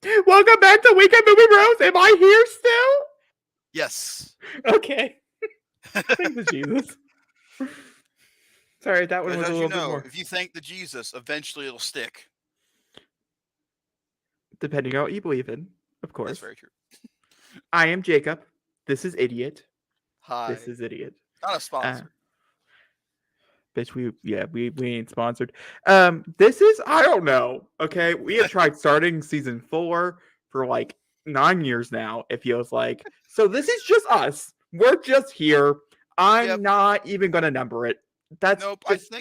Welcome back to Weekend Movie Bros. Am I here still? Yes. Okay. Thank the Jesus. Sorry, that one Because was a as you little bit know, more. if you thank the Jesus, eventually it'll stick. Depending on what you believe in, of That's course. very true. I am Jacob. This is Idiot. This Hi. is Idiot. Not a Uh, sponsor. bitch, we ain't sponsored. This is I don't know. Okay, we have tried starting season 4 for like 9 years now. It feels like so. This is just us. We're just here. I'm Yep. not even gonna number it. That's Nope. just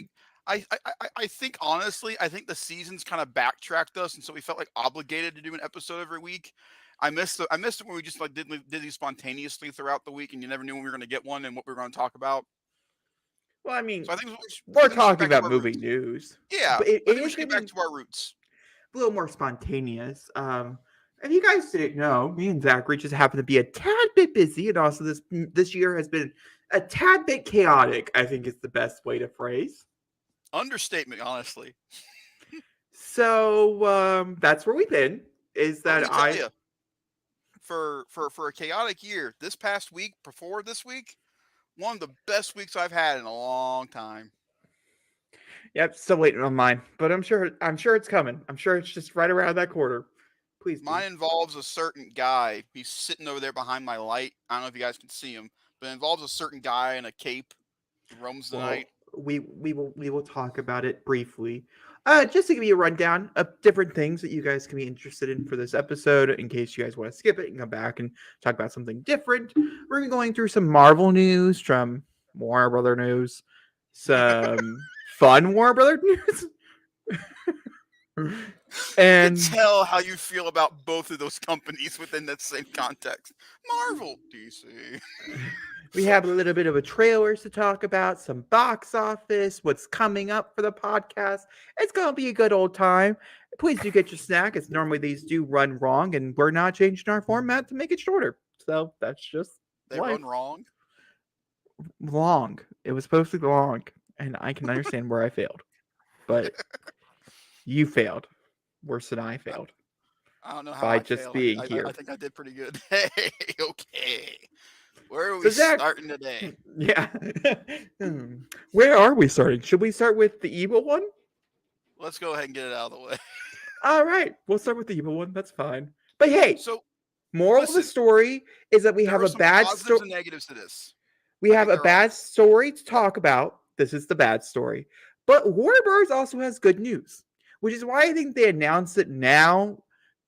I think honestly, I think the seasons kind of backtracked us, and so we felt like obligated to do an episode every week. I missed it when we just like did these spontaneously throughout the week, and you never knew when we were going to get one and what we were going to talk about. well. I mean, So I we're think we should get talking back to about our movie roots. news, Yeah, but it I think we is should gonna get back be to our roots. a little more spontaneous. If you guys didn't know, me and Zachary just happen to be a tad bit busy, and also this year has been a tad bit chaotic. I think is the best way to phrase. Understatement, honestly. So that's where we've been. Is But let that me tell I? you, for a chaotic year, this past week before this week, one of the best weeks I've had in a long time. Yep, still waiting on mine, but I'm sure it's coming. I'm sure it's just right around that corner. Please be. Mine involves a certain guy. He's sitting over there behind my light. I don't know if you guys can see him, but it involves a certain guy in a cape who roams the Well, night. we will talk about it briefly. Just to give you a rundown of different things that you guys can be interested in for this episode, in case you guys want to skip it and come back and talk about something different. We're gonna be going through some Marvel news, some Warner Brother news, some fun Warner Brother news, You can and tell how you feel about both of those companies within that same context. Marvel, DC. we have a little bit of a trailers to talk about, some box office, what's coming up for the podcast. It's going to be a good old time. Please do get your snack, as normally these do run wrong, and we're not changing our format to make it shorter. So that's just They life. run wrong. Long. It was supposed to be long, and I can understand where I failed. But you failed worse than I failed I don't know how by I just failed. being I here. think I did pretty good. Hey, okay. Where are we So, Zach, starting today? yeah. Where are we starting? Should we start with the evil one? Let's go ahead and get it out of the way. All right, we'll start with the evil one. That's fine. But hey, So, moral of the listen, story is that we there have are a some bad positives story. and negatives to this. We I have think a there are. bad story to talk about. This is the bad story. But Warner Bros. Also has good news, which is why I think they announced it now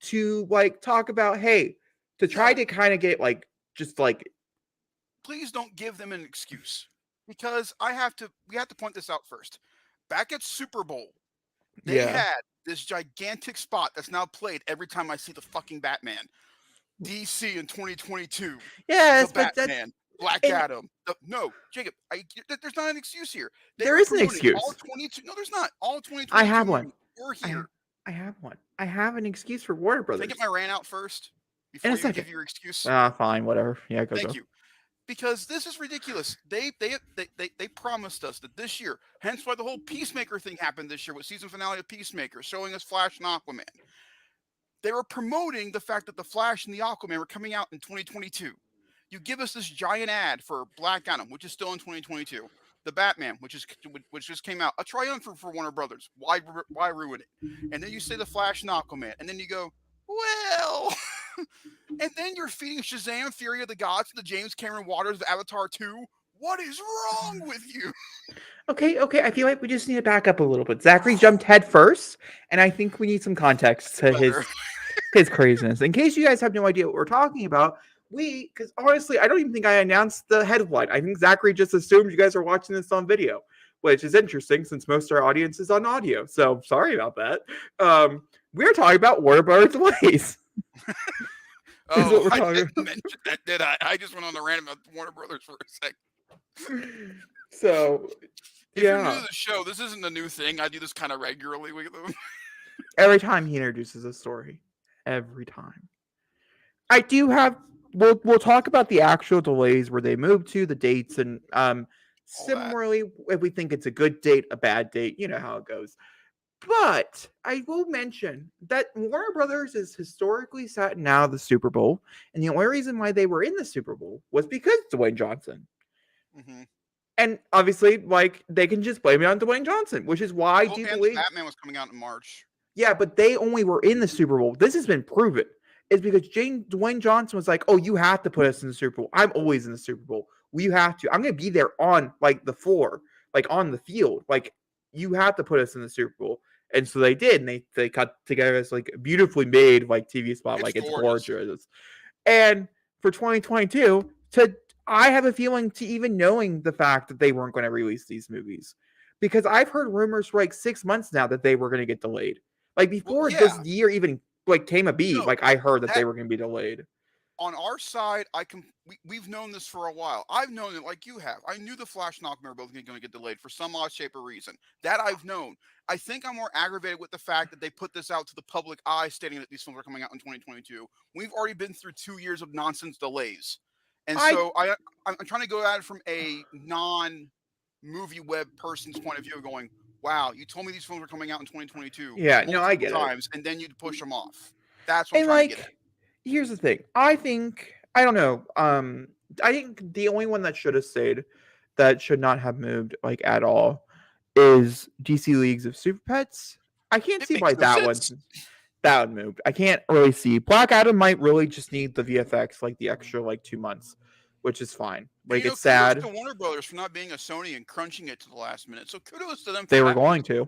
to like talk about, hey, to try No, to kind of get like just like please don't give them an excuse because we have to point this out first. Back at Super Bowl, they yeah. had this gigantic spot that's now played every time I see the fucking Batman. DC in 2022, the Yes, but that's Batman, Black and Adam. No, Jacob, there's not an excuse here. They there were is an promoting all excuse. 22. No, there's not. All I 2022 have one. movies were I here. I have one. I have an excuse for Warner Can I get my Brothers. rant out first In a before you second. give your excuse? Ah, fine, whatever. Yeah, Thank go. you. Because this is ridiculous. They promised us that this year, hence why the whole Peacemaker thing happened this year with season finale of Peacemaker, showing us Flash and Aquaman. They were promoting the fact that the Flash and the Aquaman were coming out in 2022. You give us this giant ad for Black Adam, which is still in 2022. The Batman, which just came out, a triumph for Warner Brothers. Why ruin it? And then you say the Flash and Aquaman, and then you go, well, and then you're feeding Shazam: Fury of the Gods to the James Cameron Waters of Avatar 2. What is wrong with you? Okay. I feel like we just need to back up a little bit. Zachary jumped head first, and I think we need some context to Better. his craziness. In case you guys have no idea what we're talking about, because honestly, I don't even think I announced the headline. I think Zachary just assumed you guys are watching this on video, which is interesting since most of our audience is on audio. So sorry about that. We're talking about Warner Brothers Ways. Is what Oh, we're I talking didn't about. mention that, did I? I just went on the rant about Warner Brothers for a second. So If you're new yeah, to the show, this isn't a new thing. I do this kind of regularly with them. every time he introduces a story, every time. I do have. We'll talk about the actual delays where they moved to the dates and All that. similarly if we think it's a good date, a bad date, you know how it goes. But I will mention that Warner Brothers is historically sat out of the Super Bowl, and the only reason why they were in the Super Bowl was because Dwayne Johnson. Mm-hmm. And obviously, like, they can just blame it on Dwayne Johnson, which is why I Well, do and the believe. Batman was coming out in March. Yeah, but they only were in the Super Bowl. This has been proven. It's because Dwayne Johnson was like, "Oh, you have to put us in the Super Bowl. I'm always in the Super Bowl. You have to. I'm going to be there on like the floor, like on the field. Like you have to put us in the Super Bowl." And so they did, and they cut together this like beautifully made like TV spot, like it's gorgeous. And for 2022, I have a feeling to even knowing the fact that they weren't going to release these movies, because I've heard rumors for like 6 months now that they were going to get delayed. Like before this year even like came a beat, like I heard that they were going to be delayed. On our side, we've known this for a while. I've known it like you have. I knew the Flash and Aquaman were both going to get delayed for some odd shape or reason. That I've known. I think I'm more aggravated with the fact that they put this out to the public eye, stating that these films are coming out in 2022. We've already been through 2 years of nonsense delays, and so I'm trying to go at it from a non-movie web person's point of view, going, "Wow, you told me these films were coming out in 2022. Yeah, no, I get times, it. And then you'd push them off." That's what I'm trying to get at. Here's the thing. I don't know. I think the only one that should have stayed, that should not have moved like at all, is DC Leagues of Super Pets. I can't see why that one moved. I can't really see. Black Adam might really just need the VFX, like the extra like 2 months, which is fine. Like it's sad. Kudos to Warner Brothers for not being a Sony and crunching it to the last minute. So kudos to them. They were going to.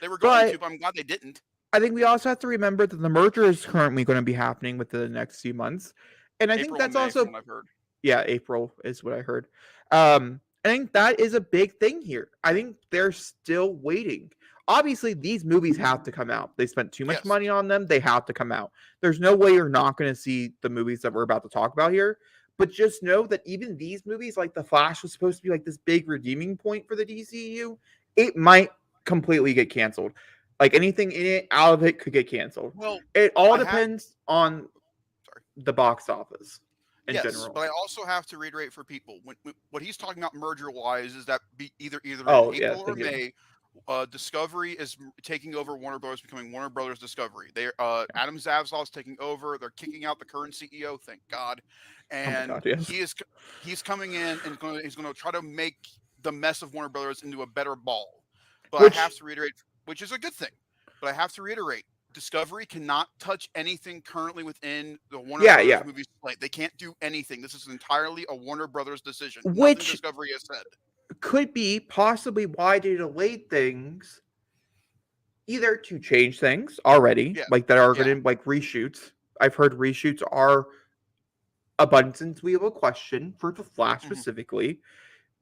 They were going to, but I'm glad they didn't. I think we also have to remember that the merger is currently going to be happening within the next few months, and I think that's also. I've heard. Yeah, April is what I heard. I think that is a big thing here. I think they're still waiting. Obviously, these movies have to come out. They spent too much money on them. They have to come out. There's no way you're not going to see the movies that we're about to talk about here. But just know that even these movies, like The Flash was supposed to be like this big redeeming point for the DCU, it might completely get canceled. Like anything in it, out of it could get canceled. Well, it all depends on the box office. In general. But I also have to reiterate for people what he's talking about merger-wise is that either in April or May, Discovery is taking over Warner Brothers, becoming Warner Brothers Discovery. Adam Zavzal is taking over. They're kicking out the current CEO, thank God, and he's coming in and he's going to try to make the mess of Warner Brothers into a better ball. But I have to reiterate, which is a good thing. But I have to reiterate. Discovery cannot touch anything currently within the Warner Brothers movie slate. They can't do anything. This is entirely a Warner Brothers decision. Which nothing Discovery has said. Could be possibly why they delayed things, either to change things already, like that are going to like reshoots. I've heard reshoots are abundance. We have a question for The Flash specifically,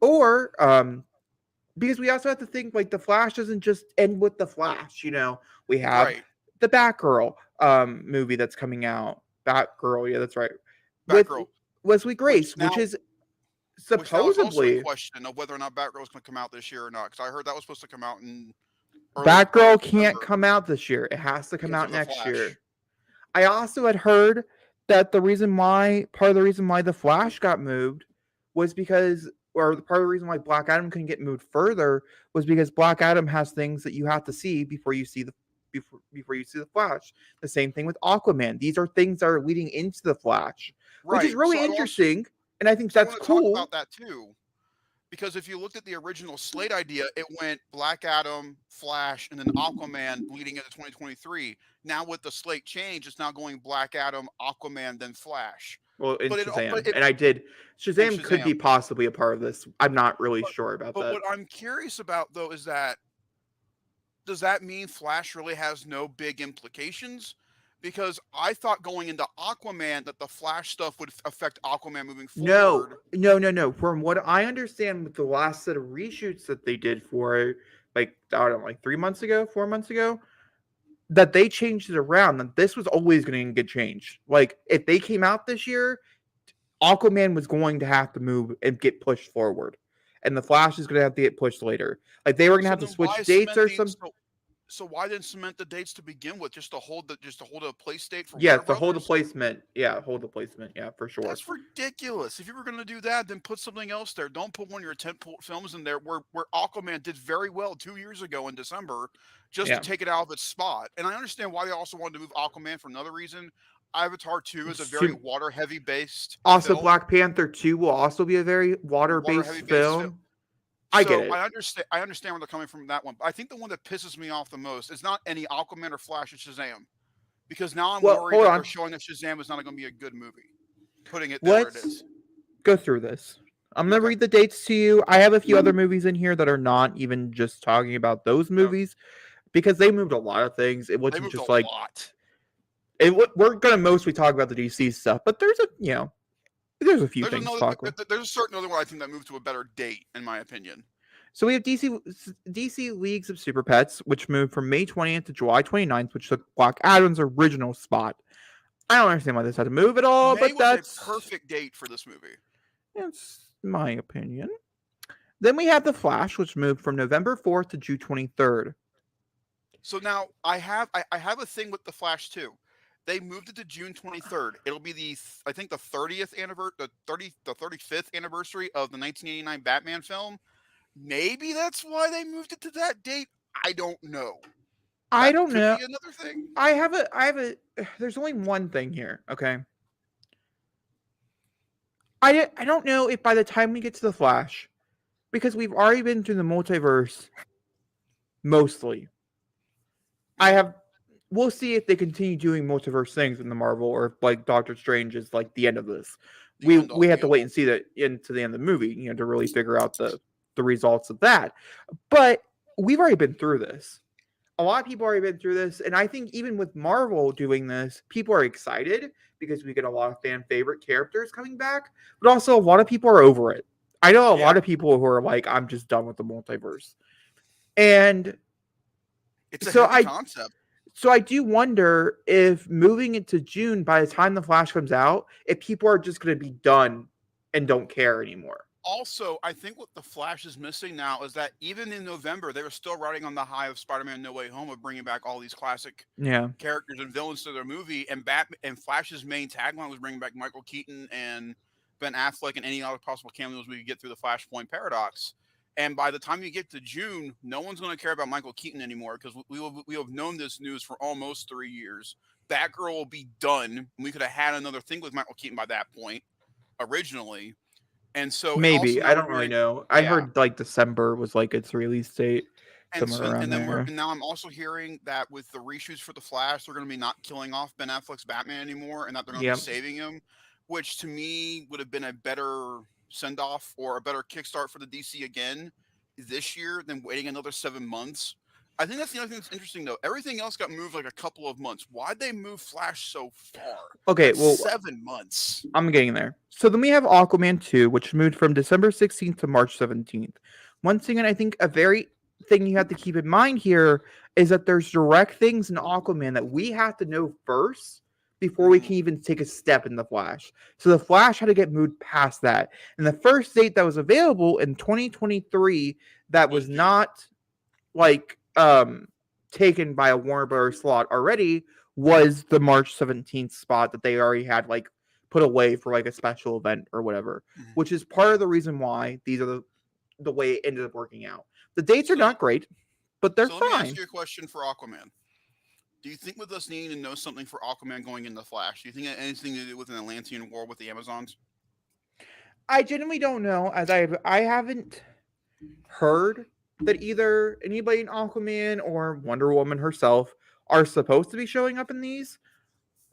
or because we also have to think like The Flash doesn't just end with The Flash. You know, we have the Batgirl movie that's coming out. Batgirl, yeah, that's right. Batgirl. With Wesley Grace, which is supposedly a question of whether or not Batgirl is going to come out this year or not, because I heard that was supposed to come out in. Batgirl can't come out this year. It has to come out next year. I also had heard that part of the reason why The Flash got moved was because, or part of the reason why Black Adam couldn't get moved further was because Black Adam has things that you have to see before you see the Flash. The same thing with Aquaman. These are things that are leading into the Flash, which is really interesting. And I think that's cool. Talk about that too, because if you looked at the original slate idea, it went Black Adam, Flash, and then Aquaman leading into 2023. Now with the slate change, it's now going Black Adam, Aquaman, then Flash. Well, Shazam, Shazam could be possibly a part of this. I'm not really sure about that. But what I'm curious about though is that does that mean Flash really has no big implications? Because I thought going into Aquaman that the Flash stuff would affect Aquaman moving forward. No. From what I understand, with the last set of reshoots that they did for, like, I don't know, like 4 months ago, that they changed it around. That this was always going to get changed. Like, if they came out this year, Aquaman was going to have to move and get pushed forward. And the Flash is going to have to get pushed later. Like, they were going to have to switch dates or something. So why didn't cement the dates to begin with, just to hold a place date for Yeah, Warner to hold the Brothers? placement. Yeah, hold the placement. Yeah, for sure. That's ridiculous. If you were going to do that, then put something else there. Don't put one of your tentpole films in there where Aquaman did very well 2 years ago in December, just to Yeah. take it out of its spot. And I understand why they also wanted to move Aquaman for another reason. Avatar 2 is a very Soon, water heavy based also, film. Black Panther 2 will also be a very Water water-based heavy based film. film. I get So it. I understand where they're coming from that one. But I think the one that pisses me off the most is not any Aquaman or Flash or Shazam. Because now I'm Well, worried hold that they're on. showing that Shazam is not going to be a good movie. Putting it there where it Let's is. go through this. I'm gonna Okay. read the dates to you. I have a few other movies in here that are not even just talking about those No, movies because they moved a lot of things. It they wasn't moved a just like lot. we're gonna mostly talk about the DC stuff, but there's a few things to talk about. There's a certain other one I think that moved to a better date, in my opinion. So we have DC Leagues of Super Pets, which moved from May 20th to July 29th, which took Black Adam's original spot. I don't understand why this had to move at all, May but was a that's perfect date for this movie. my opinion. Then we have The Flash, which moved from November 4th to June 23rd. So now I have a thing with the Flash too. They moved it to June 23rd. It'll be I think the 30th anniversary, the 35th anniversary of the 1989 Batman film. Maybe that's why they moved it to that date. I don't know. I That don't could know. be another thing. There's only one thing here, okay? I don't know if by the time we get to The Flash, because we've already been through the multiverse mostly. We'll see if they continue doing multiverse things in the Marvel or if like Doctor Strange is like the end of this. The end all We have be to wait all. and see that into the end of the movie, to really figure out the results of that. But we've already been through this. A lot of people already been through this, and I think even with Marvel doing this, people are excited because we get a lot of fan favorite characters coming back, but also a lot of people are over it. I know a Yeah, lot of people who are like, I'm just done with the multiverse. And it's a so heavy I concept. so I do wonder if moving it to June by the time the Flash comes out, if people are just going to be done and don't care anymore. Also, I think what the Flash is missing now is that even in November, they were still riding on the high of Spider-Man: No Way Home of bringing back all these classic Yeah. characters and villains to their movie, and Flash's main tagline was bringing back Michael Keaton and Ben Affleck and any other possible cameos we could get through the Flashpoint paradox. And by the time you get to June, no one's going to care about Michael Keaton anymore because we have known this news for almost 3 years. Batgirl will be done. We could have had another thing with Michael Keaton by that point originally. And also Maybe. now I we're don't really hearing, know. I yeah, heard like December was like its release date, somewhere around and then there. now I'm also hearing that with the reshoots for the Flash, they're going to be not killing off Ben Affleck's Batman anymore, and that they're going to be Yep. saving him, which to me would have been a better send off or a better kickstart for the DC again this year than waiting another 7 months. I think that's the other thing that's interesting though. Everything else got moved like a couple of months. Why'd they move Flash so far? Okay, Like well, 7 months. I'm getting there. So then we have Aquaman 2, which moved from December 16th to March 17th. Once again, I think a very thing you have to keep in mind here is that there's direct things in Aquaman that we have to know first before we Mhm. can even take a step in the Flash. So the Flash had to get moved past that. And the first date that was available in 2023 that Was was June. not like taken by a Warner Brothers slot already was the March 17th spot that they already had like put away for like a special event or whatever, Mhm. which is part of the reason why these are the way it ended up working out. The dates are So not great, but they're so let me ask fine. you a question for Aquaman. Do you think with us needing to know something for Aquaman going in the Flash, do you think it had anything to do with an Atlantean war with the Amazons? I genuinely don't know, as I haven't heard that either anybody in Aquaman or Wonder Woman herself are supposed to be showing up in these.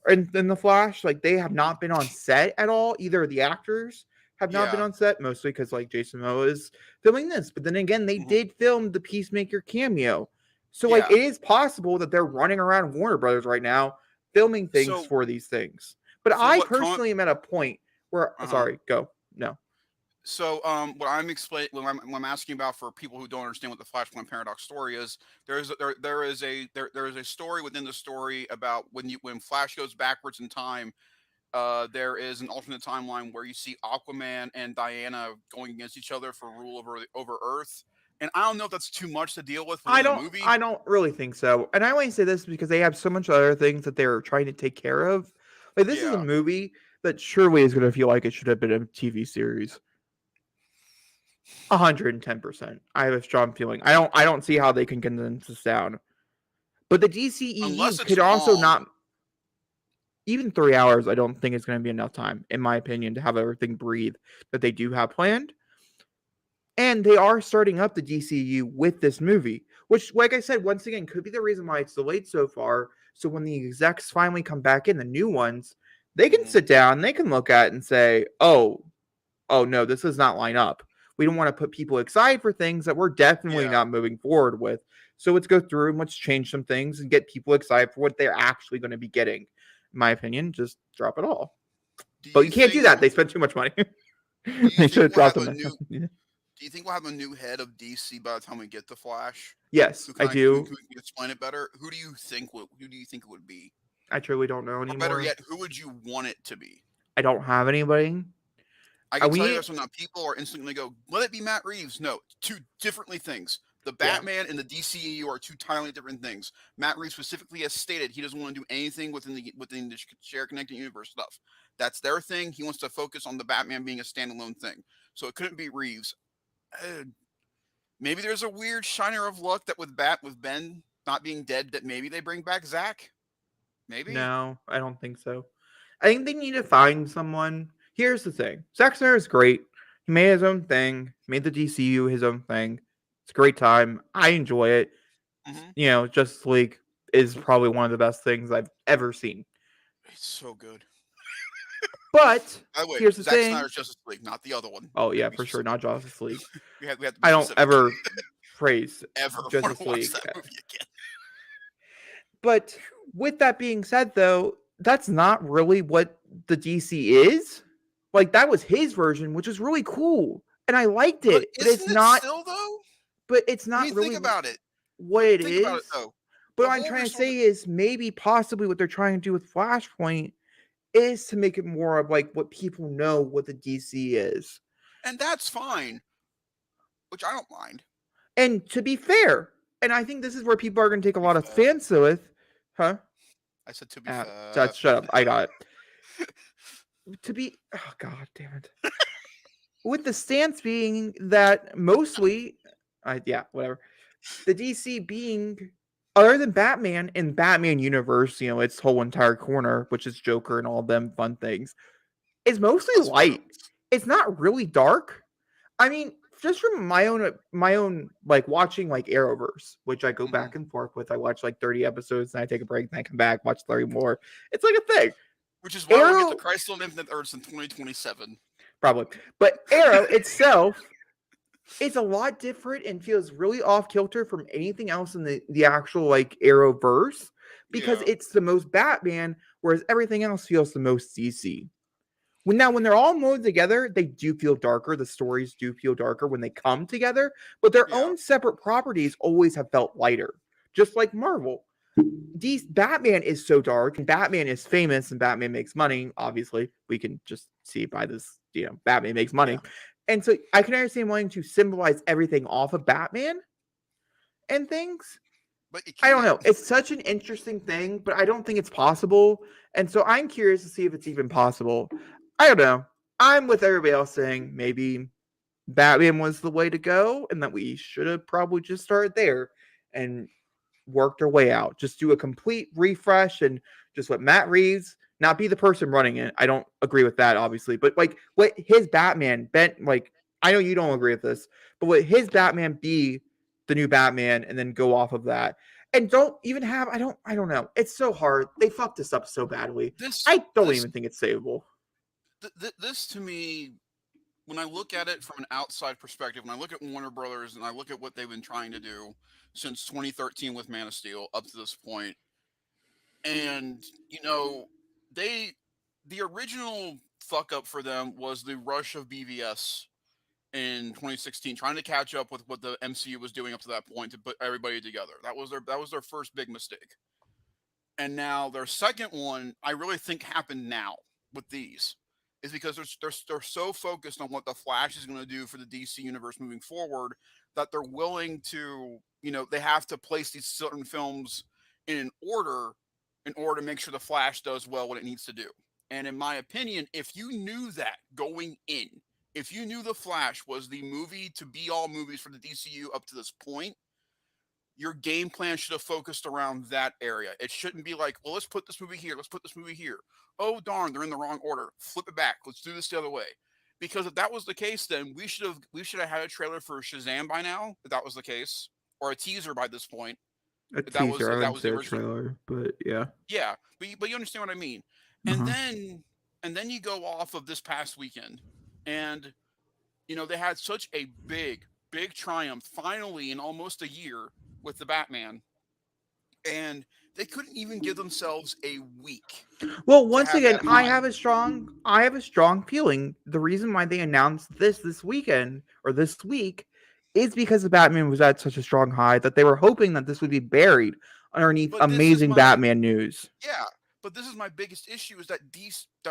In the Flash, like they have not been on set at all. Either of the actors have not been Yeah. on set, mostly because like Jason Momoa is filming this. But then again, they Hmm. did film the Peacemaker cameo, so like Yeah. it is possible that they're running around Warner Brothers right now filming things So for these things. But so I what come personally am at a point where, uh-huh. sorry, go no, So what I'm explaining what I'm asking about for people who don't understand what the Flashpoint paradox story is, there is a story within the story about when Flash goes backwards in time. There is an alternate timeline where you see Aquaman and Diana going against each other for rule over Earth, And I don't know if that's too much to deal with I within a don't movie. I don't really think so. And I only say this because they have so much other things that they're trying to take care of. Like this is a Yeah. movie that surely is going to feel like it should have been a TV series. 110%. I have a strong feeling. I don't see how they can condense this down. But the DCEU Unless it's could also long. not even 3 hours. I don't think it's going to be enough time in my opinion to have everything breathe that they do have planned. And they are starting up the DCU with this movie, which, like I said, once again, could be the reason why it's delayed so far. So when the execs finally come back in, the new ones, they can sit down, they can look at it and say, oh no, this does not line up. We don't want to put people excited for things that we're definitely Yeah. not moving forward with. So let's go through and let's change some things and get people excited for what they're actually going to be getting. In my opinion, just drop it all. Do But you you can't do think that. They spent too much money. do you They should think have we'll dropped have a them. new do you think we'll have a new head of DC by the time we get to Flash? Yes, Who I kind of who do. can explain it better? Who do you think it would be? I truly don't know Or better anymore. yet, who would you want it to be? I don't have anybody. I can tell you We this one now. People are instantly going to go, let it be Matt Reeves. No, two differently things. The Yeah. Batman and the DCEU are two entirely different things. Matt Reeves specifically has stated he doesn't want to do anything within the shared connected universe stuff. That's their thing. He wants to focus on the Batman being a standalone thing. So it couldn't be Reeves. Maybe there's a weird shiner of luck that with Ben not being dead, that maybe they bring back Zach. Maybe. No, I don't think so. I think they need to find someone. Here's the thing. Zack Snyder is great. He made his own thing, made the DCU his own thing. It's a great time. I enjoy it. Mm-hmm. Justice League is probably one of the best things I've ever seen. It's so good. But By the way, here's the Zack thing. Snyder's Justice League, not the other one. Oh We have yeah, to be for sure, specific. not Justice League. We have to be I don't specific. ever praise Ever want Justice to watch League. that movie again. But with that being said, though, that's not really what the DC is. Like that was his version, which is really cool, and I liked But it. But it's isn't it not. still though? But it's I not mean, really think about it. what it Think about it is. though. But The what I'm whole trying to reason say is maybe possibly what they're trying to do with Flashpoint is to make it more of like what people know what the DC is. and that's fine, which I don't mind. And to be fair, and I think this is where people are going to take a To be lot of fair. offense with, huh? I said to be fair. Shut up. I got it. To be, oh god damn it. With the stance being that mostly, yeah, whatever. The DC being, other than Batman in Batman universe, its whole entire corner, which is Joker and all them fun things, is mostly Plus light. photos. It's not really dark. I mean, just from my own like watching like Arrowverse, which I go back and forth with. I watch like 30 episodes and I take a break and I come back, watch 30 more. It's like a thing. Which is why we'll Arrow, get to Christ on Infinite Earths in 2027. probably. But Arrow itself is a lot different and feels really off kilter from anything else in the actual like Arrowverse because it's the most Batman, whereas everything else feels the most DC. When they're all mowed together, they do feel darker. The stories do feel darker when they come together, but their own separate properties always have felt lighter, just like Marvel. Batman is so dark, and Batman is famous, and Batman makes money. Obviously, we can just see by this, Batman makes money. Yeah. And so I can understand wanting to symbolize everything off of Batman and things. But I don't know. It's such an interesting thing, but I don't think it's possible. And so I'm curious to see if it's even possible. I don't know. I'm with everybody else saying maybe Batman was the way to go and that we should have probably just started there and worked our way out. Just do a complete refresh and just let Matt Reeves not be the person running it. I don't agree with that, obviously, but like let his Batman like I know you don't agree with this, but let his Batman be the new Batman and then go off of that. And don't even have I don't know. It's so hard. They fucked this up so badly. I don't even think it's savable. This to me, when I look at it from an outside perspective, when I look at Warner Brothers and I look at what they've been trying to do since 2013 with Man of Steel up to this point, and the original fuck up for them was the rush of BVS in 2016, trying to catch up with what the MCU was doing up to that point to put everybody together. That was their first big mistake. And now their second one, I really think happened now with these, is because they're so focused on what the Flash is going to do for the DC universe moving forward that they're willing to, they have to place these certain films in an order to make sure the Flash does well what it needs to do. And in my opinion, if you knew that going in, if you knew the Flash was the movie to be all movies for the DCU up to this point, your game plan should have focused around that area. It shouldn't be like, well, let's put this movie here, let's put this movie here. Oh darn, they're in the wrong order. Flip it back. Let's do this the other way. Because if that was the case, then we should have had a trailer for Shazam by now. If that was the case, or a teaser by this point. A If that was teaser, I if that wouldn't was say the a original. trailer, but yeah. Yeah, but you understand what I mean. And Uh-huh. then you go off of this past weekend, and they had such a big triumph finally in almost a year with the Batman, and they couldn't even give themselves a week Well, to once have again, that high. I have a strong feeling the reason why they announced this weekend or this week is because the Batman was at such a strong high that they were hoping that this would be buried underneath But this is amazing my Batman news. Yeah, but this is my biggest issue is that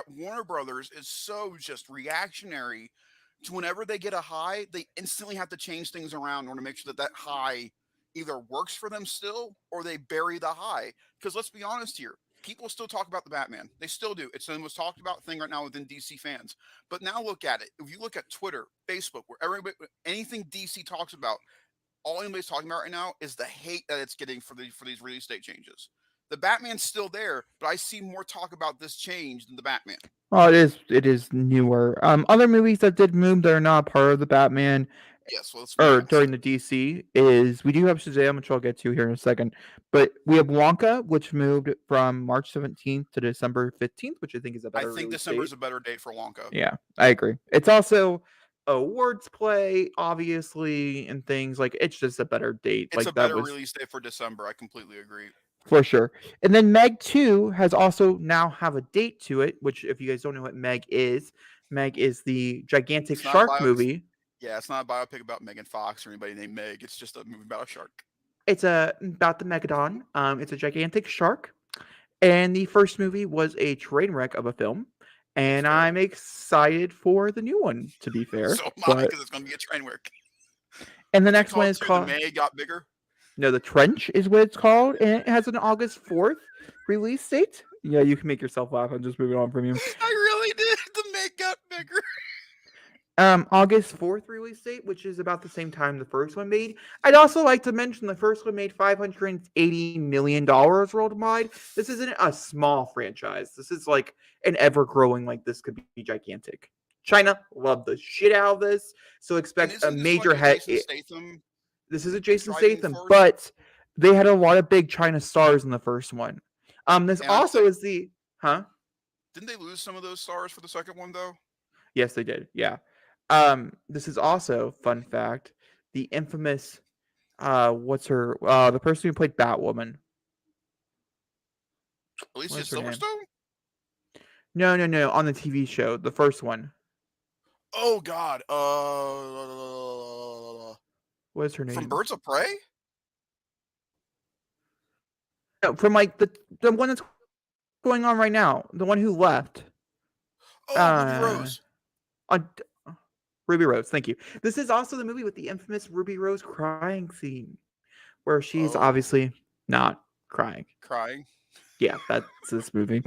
Warner Brothers is so just reactionary to whenever they get a high, they instantly have to change things around in order to make sure that that high either works for them still or they bury the high. Because let's be honest here, people still talk about the Batman. They still do. It's the most talked about thing right now within DC fans. But now look at it. If you look at Twitter, Facebook, where anything DC talks about, all anybody's talking about right now is the hate that it's getting for these release date changes. The Batman's still there, but I see more talk about this change than the Batman. Well, it is newer. Other movies that did move that are not part of the Batman Yes, well, let's be or honest. during the DC is we do have Shazam, which I'll get to here in a second, but we have Wonka, which moved from March 17th to December 15th, which I think is a I better think release December date. is a better date for Wonka. Yeah, I agree. It's also a words play, obviously, and things like it's just a better date. It's a Like that better was release date for December. I completely agree. for sure. And then Meg 2 has also now have a date to it, which if you guys don't know what Meg is the gigantic It's not a shark bio. movie. Yeah, it's not a biopic about Megan Fox or anybody named Meg. It's just a movie about a shark. It's about the megalodon. It's a gigantic shark. And the first movie was a train wreck of a film. That's And fair. I'm excited for the new one, to be fair. So am I, But because it's going to be a train wreck. and the What's it next one called is too? The called May got bigger. No, The Trench is what it's called, and it has an August 4th release date. Yeah, you can make yourself laugh. I'm just moving on from you. I really did. The May got bigger. August 4th release date, which is about the same time the first one made. I'd also like to mention the first one made $580 million worldwide. This isn't a small franchise. This is like an ever-growing, like this could be gigantic. China loved the shit out of this, so And expect a isn't this major like a head. Jason Statham This is a Jason driving Statham, force? but they had a lot of big China stars in the first one. This And I also is the huh? didn't they lose some of those stars for the second one though? Yes, they did. Yeah. This is also fun fact. The infamous what's her the person who played Batwoman. Alicia What's her name? Silverstone? No, on the TV show, the first one. Oh God. What's her From name? Birds of Prey? No, from like the one that's going on right now, the one who left. Oh, Ruby Rose. On Ruby Rose, thank you. This is also the movie with the infamous Ruby Rose crying scene, where she's Oh, obviously not crying. crying. Yeah, that's this movie.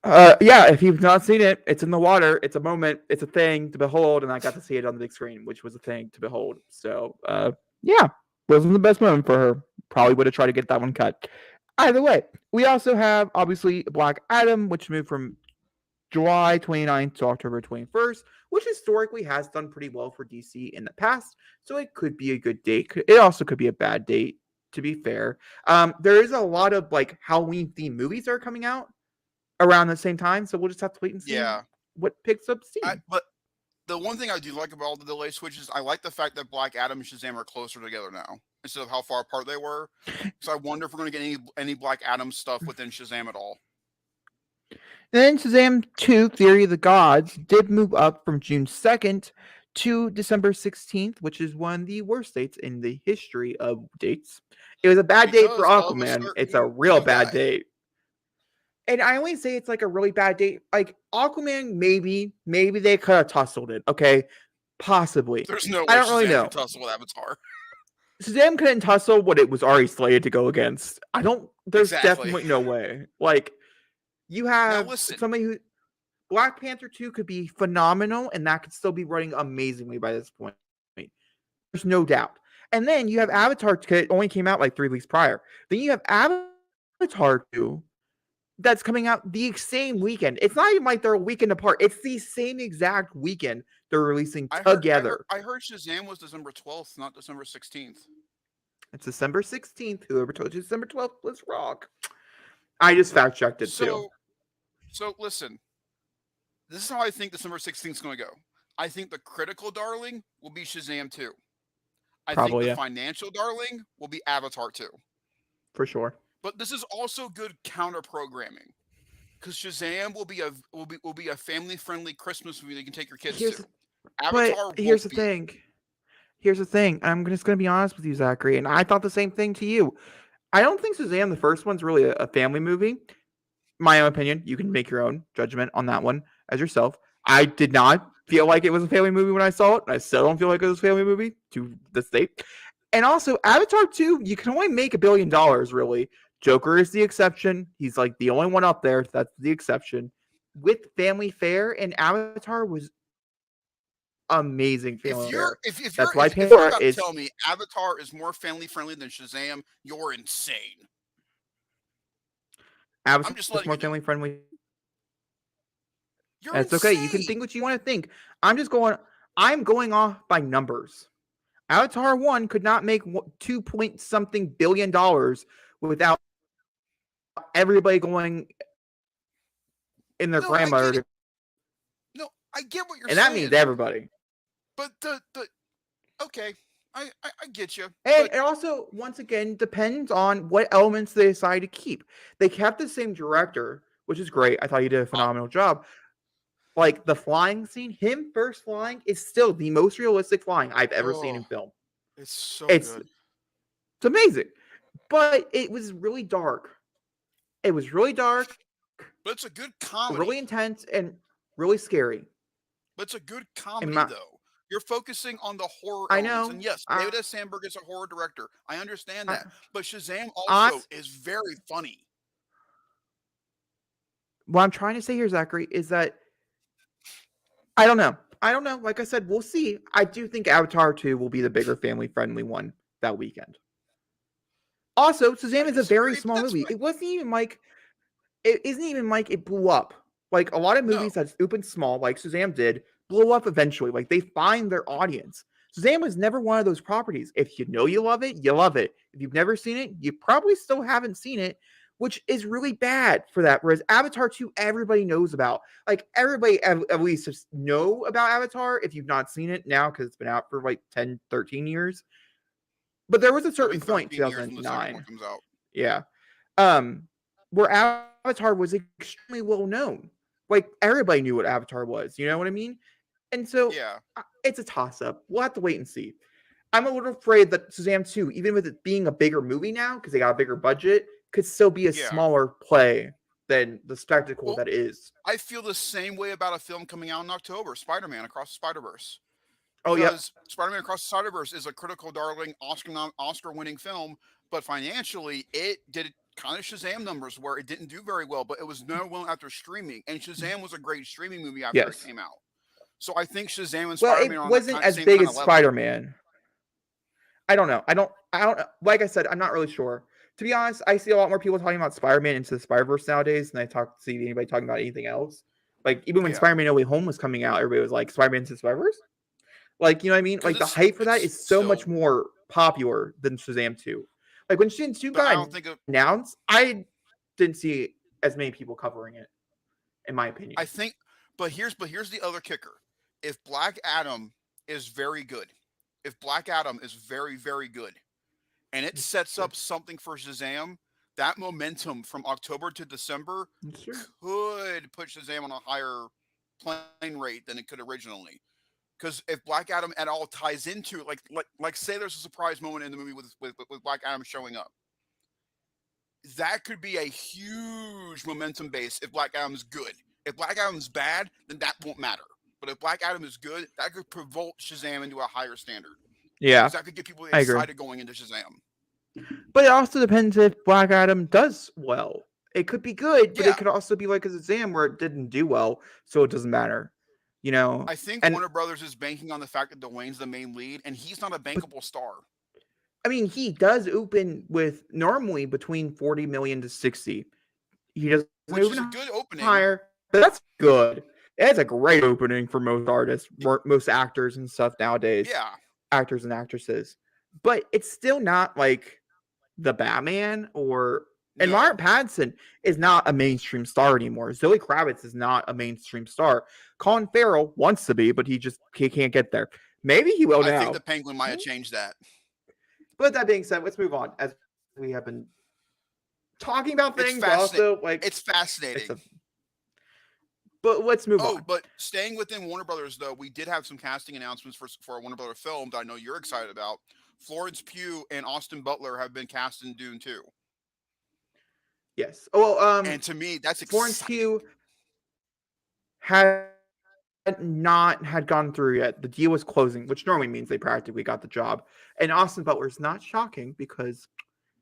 Yeah, if you've not seen it, it's in the water. It's a moment. It's a thing to behold, and I got to see it on the big screen, which was a thing to behold. So, yeah, wasn't the best moment for her. Probably would have tried to get that one cut. Either way, we also have obviously Black Adam, which moved from July 29th to October 21st, which historically has done pretty well for DC in the past. So it could be a good date. It also could be a bad date, to be fair. There is a lot of like Halloween themed movies that are coming out around the same time. So we'll just have to wait and see what picks up steam. But the one thing I do like about all the delay switches, I like the fact that Black Adam and Shazam are closer together now instead of how far apart they were. So I wonder if we're going to get any Black Adam stuff within Shazam at all. Then Shazam 2 Theory of the Gods did move up from June 2nd to December 16th, which is one of the worst dates in the history of dates. It was a bad date for Aquaman. It's a real bad date. And I only say it's like a really bad date. Like Aquaman, maybe they could have tussled it. Okay. Possibly. There's no I way don't really Shazam know. can tussle with Avatar. Shazam couldn't tussle what it was already slated to go against. There's Exactly. definitely no way. Like, you Now have listen, somebody who. Black Panther 2 could be phenomenal, and that could still be running amazingly by this point. There's no doubt. And then you have Avatar, only came out like 3 weeks prior. Then you have Avatar 2 that's coming out the same weekend. It's not even like they're a weekend apart. It's the same exact weekend they're releasing together. I heard Shazam was December 12th, not December 16th. It's December 16th. Whoever told you December 12th was wrong. I just fact checked it too. So listen, this is how I think December 16th is going to go. I think the critical darling will be Shazam 2. I think Probably, the yeah, financial darling will be Avatar 2. for sure. But this is also good counter programming because Shazam will be a family friendly Christmas movie that you can take your kids to. Avatar Here's won't the be. thing. Here's the thing. I'm just going to be honest with you, Zachary, and I thought the same thing to you. I don't think Shazam, the first one's really a family movie. My own opinion. You can make your own judgment on that one as yourself. I did not feel like it was a family movie when I saw it. And I still don't feel like it was a family movie to this date. And also, Avatar 2, you can only make $1 billion, really. Joker is the exception. He's like the only one up there. That's the exception. With family fare, and Avatar was amazing family fare. That's why If you're Pandora about to is tell me Avatar is more family friendly than Shazam, you're insane. I'm Avatar just is letting more you know. family friendly. You're That's insane. okay. You can think what you want to think. I'm going off by numbers. Avatar 1 could not make 2 point something billion dollars without everybody going in their No, I grandmother. get it. No, I get what you're And saying. that means everybody. But okay, I get you. And But it also, once again, depends on what elements they decide to keep. They kept the same director, which is great. I thought he did a phenomenal job. Like the flying scene, him first flying is still the most realistic flying I've ever seen in film. it's so It's good. it's amazing. But it was really dark. It was really dark, But it's a good comedy. really intense, and really scary. But it's a good In comedy my, though. You're focusing on the horror I elements. know. And yes, David S. Sandberg is a horror director. I understand that. But Shazam also Honest, is very funny. what I'm trying to say here, Zachary, is that I don't know. I don't know. Like I said, we'll see. I do think Avatar 2 will be the bigger family friendly one that weekend. Also, Shazam is a very small movie. It wasn't even like it isn't even like it blew up. Like a lot of movies that open small, like Shazam did, blow up eventually. Like they find their audience. Shazam was never one of those properties. If you know you love it, you love it. If you've never seen it, you probably still haven't seen it, which is really bad for that. Whereas Avatar 2, everybody knows about. Like everybody at least just know about Avatar if you've not seen it now because it's been out for like 10, 13 years. But there was a certain point, 2009. Yeah. Where Avatar was extremely well known. Like everybody knew what Avatar was. You know what I mean? And so it's a toss up. We'll have to wait and see. I'm a little afraid that Shazam 2, even with it being a bigger movie now, because they got a bigger budget, could still be a smaller play than the spectacle that is. I feel the same way about a film coming out in October, Spider-Man Across the Spider-Verse. Oh, yeah. Spider-Man Across the Spider-Verse is a critical darling, Oscar-winning film, but financially, it did kind of Shazam numbers where it didn't do very well, but it was no well after streaming, and Shazam was a great streaming movie after it came out. So I think Shazam and Spider-Man are on that same kind of level. Well, it wasn't as big as Spider-Man. I don't know. I don't. Like I said, I'm not really sure. To be honest, I see a lot more people talking about Spider-Man Into the Spider-Verse nowadays than I see anybody talking about anything else. Like even when Spider-Man No Way Home was coming out, everybody was like, Spider-Man Into the Spider-Verse? Like, you know what I mean? Like the hype for that is so much more popular than Shazam 2. Like when Shazam 2 got announced, I didn't see as many people covering it, in my opinion. I think, but here's the other kicker. If Black Adam is very good, and it sets up something for Shazam, that momentum from October to December could put Shazam on a higher plane rate than it could originally. Because if Black Adam at all ties into like say there's a surprise moment in the movie with Black Adam showing up, that could be a huge momentum base if Black Adam's good. If Black Adam's bad, then that won't matter. But if Black Adam is good, that could provoke Shazam into a higher standard. Yeah, Because that could get people I agree. excited going into Shazam. But it also depends if Black Adam does well. It could be good, but Yeah. it could also be like a Shazam where it didn't do well, so it doesn't matter. You know, I think and Warner Brothers is banking on the fact that Dwayne's the main lead, and he's not a bankable star. I mean, he does open with normally between 40 million to 60. He doesn't Which open is a good opening. higher, but that's good. It's a great opening for most artists, most actors and stuff nowadays. Yeah. Actors and actresses. But it's still not like the Batman or... And No. Robert Pattinson is not a mainstream star anymore. Zoe Kravitz is not a mainstream star. Colin Farrell wants to be, but he can't get there. Maybe he will now. I think the Penguin might have changed that. But that being said, let's move on. As we have been talking about things, It's but also like it's fascinating. But let's move on. But staying within Warner Brothers, though, we did have some casting announcements for a Warner Brothers film that I know you're excited about. Florence Pugh and Austin Butler have been cast in Dune 2. Yes. Well, and to me, that's Florence exciting. Pugh had not gone through yet. The deal was closing, which normally means they practically got the job. And Austin Butler's not shocking because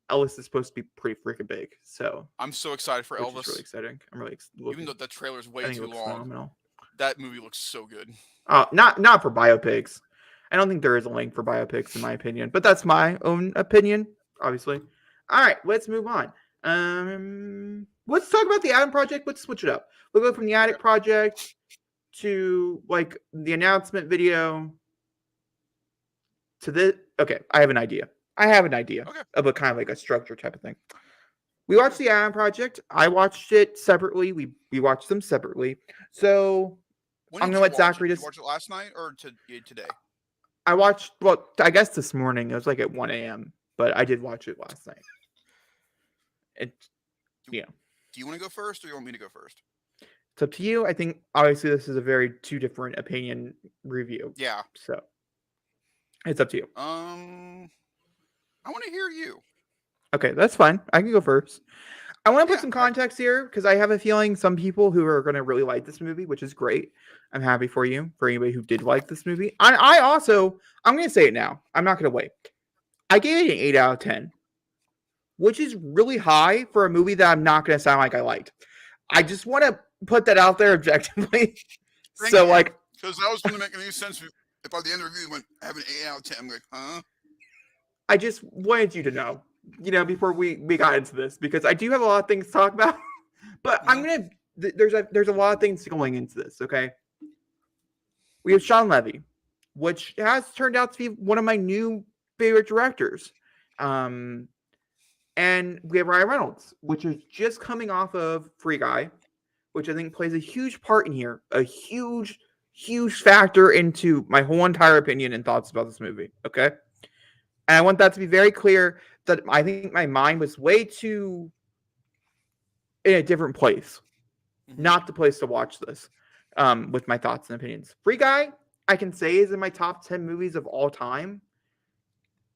Elvis is supposed to be pretty freaking big. So I'm so excited for Elvis. It's really exciting. I'm really even though the trailer's way too long. Phenomenal. That movie looks so good. Not for biopics. I don't think there is a link for biopics in my opinion, but that's my own opinion, obviously. All right, let's move on. Let's talk about the Adam Project. Let's switch it up. We'll go from the Attic Project to like the announcement video to this. Okay, I have an idea. Of a kind of like a structure type of thing. We watched the Adam Project. I watched it separately. We watched them separately. So I'm gonna let Zachary just watch it last night or today. I watched, well, I guess this morning. It was like at 1 a.m., but I did watch it last night. Do you want to go first or you want me to go first? It's up to you. I think obviously this is a very two different opinion review. Yeah. So it's up to you. I want to hear you. Okay, that's fine. I can go first. I want to put some context here because I have a feeling some people who are going to really like this movie, which is great. I'm happy for you, for anybody who did like this movie. I'm going to say it now. I'm not going to wait. I gave it an 8 out of 10, which is really high for a movie that I'm not going to sound like I liked. I just want to put that out there objectively. Because that was going to make any sense if by the end of the review you went, I have an 8 out of 10. I'm like, huh? I just wanted you to know, before we got into this, because I do have a lot of things to talk about, but there's a lot of things going into this, okay? We have Sean Levy, which has turned out to be one of my new favorite directors. And we have Ryan Reynolds, which is just coming off of Free Guy, which I think plays a huge part in here, a huge, huge factor into my whole entire opinion and thoughts about this movie, okay? And I want that to be very clear that I think my mind was way too in a different place. Mm-hmm. Not the place to watch this with my thoughts and opinions. Free Guy, I can say, is in my top 10 movies of all time.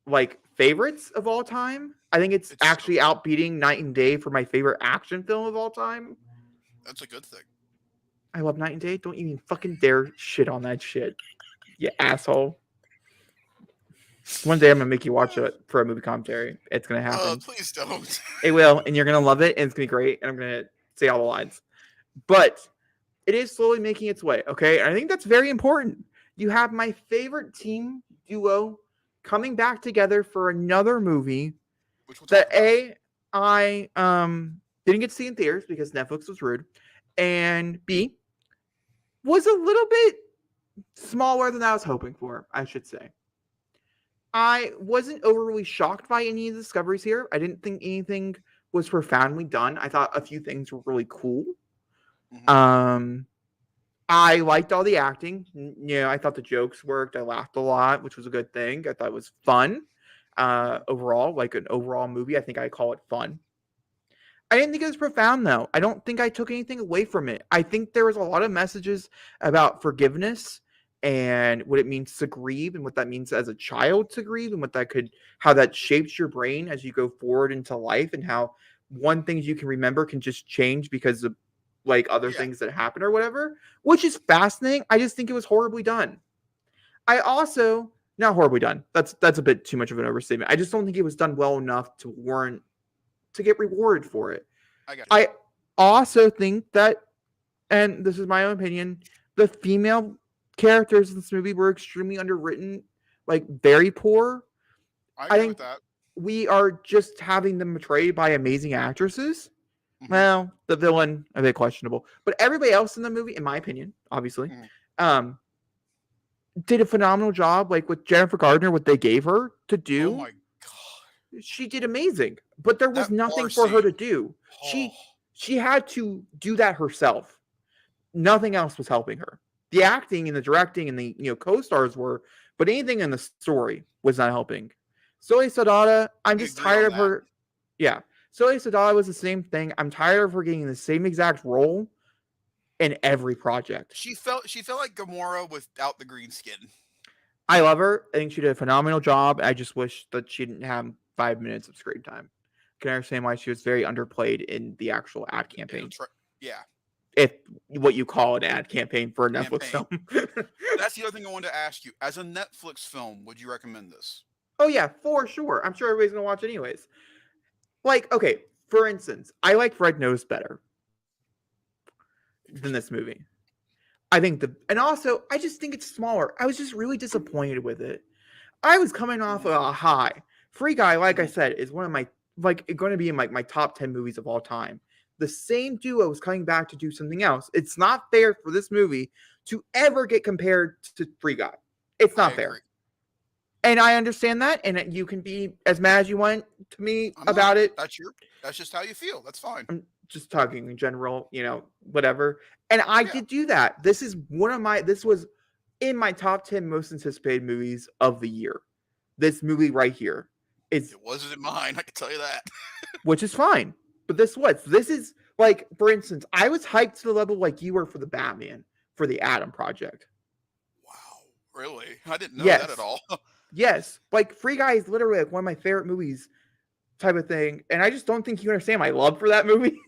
Like, favorites of all time. I think it's actually outbeating Night and Day for my favorite action film of all time. That's a good thing. I love Night and Day. Don't even fucking dare shit on that shit. You asshole. One day I'm going to make you watch it for a movie commentary. It's going to happen. Please don't. It will, and you're going to love it, and it's going to be great, and I'm going to say all the lines. But it is slowly making its way, okay? And I think that's very important. You have my favorite team duo coming back together for another movie that I didn't get to see in theaters because Netflix was rude, and B, was a little bit smaller than I was hoping for, I should say. I wasn't overly shocked by any of the discoveries here. I didn't think anything was profoundly done. I thought a few things were really cool. Mm-hmm. I liked all the acting. I thought the jokes worked. I laughed a lot, which was a good thing. I thought it was fun. Overall, like an overall movie, I think I call it fun. I didn't think it was profound, though. I don't think I took anything away from it. I think there was a lot of messages about forgiveness and what it means to grieve and what that means as a child to grieve and how that shapes your brain as you go forward into life and how one thing you can remember can just change because of like other things that happen or whatever, which is fascinating. I just think it was horribly done. I also not horribly done. That's a bit too much of an overstatement. I just don't think it was done well enough to warrant to get rewarded for it. I also think that, and this is my own opinion, the female characters in this movie were extremely underwritten, like very poor. I think with that. We are just having them betrayed by amazing actresses. Mm-hmm. Well, the villain, a bit questionable. But everybody else in the movie, in my opinion, obviously, did a phenomenal job. Like with Jennifer Gardner, what they gave her to do. Oh my God. She did amazing. But there was nothing for her to do. She had to do that herself. Nothing else was helping her. The acting and the directing and the co-stars were, but anything in the story was not helping. Zoe Saldana, I'm just tired of her. Yeah. Zoe Saldana was the same thing. I'm tired of her getting the same exact role in every project. She felt like Gamora without the green skin. I love her. I think she did a phenomenal job. I just wish that she didn't have 5 minutes of screen time. Can I understand why she was very underplayed in the actual ad campaign? Yeah. If what you call an ad campaign for a Netflix film. That's the other thing I wanted to ask you. As a Netflix film, would you recommend this? Oh, yeah, for sure. I'm sure everybody's going to watch anyways. Like, okay, for instance, I like Red Nose better than this movie. And also, I just think it's smaller. I was just really disappointed with it. I was coming off of a high. Free Guy, like I said, is one of my, going to be in my top 10 movies of all time. The same duo is coming back to do something else. It's not fair for this movie to ever get compared to Free Guy. It's not fair. And I understand that, and you can be as mad as you want to me about it. That's just how you feel. That's fine. I'm just talking in general, whatever. And I did do that. This was in my top 10 most anticipated movies of the year. This movie right here. It wasn't in mine, I can tell you that. Which is fine. But this is like, for instance, I was hyped to the level like you were for the Batman, for the Adam Project. Wow. Really? I didn't know that at all. Yes. Like, Free Guy is literally like one of my favorite movies type of thing. And I just don't think you understand my love for that movie.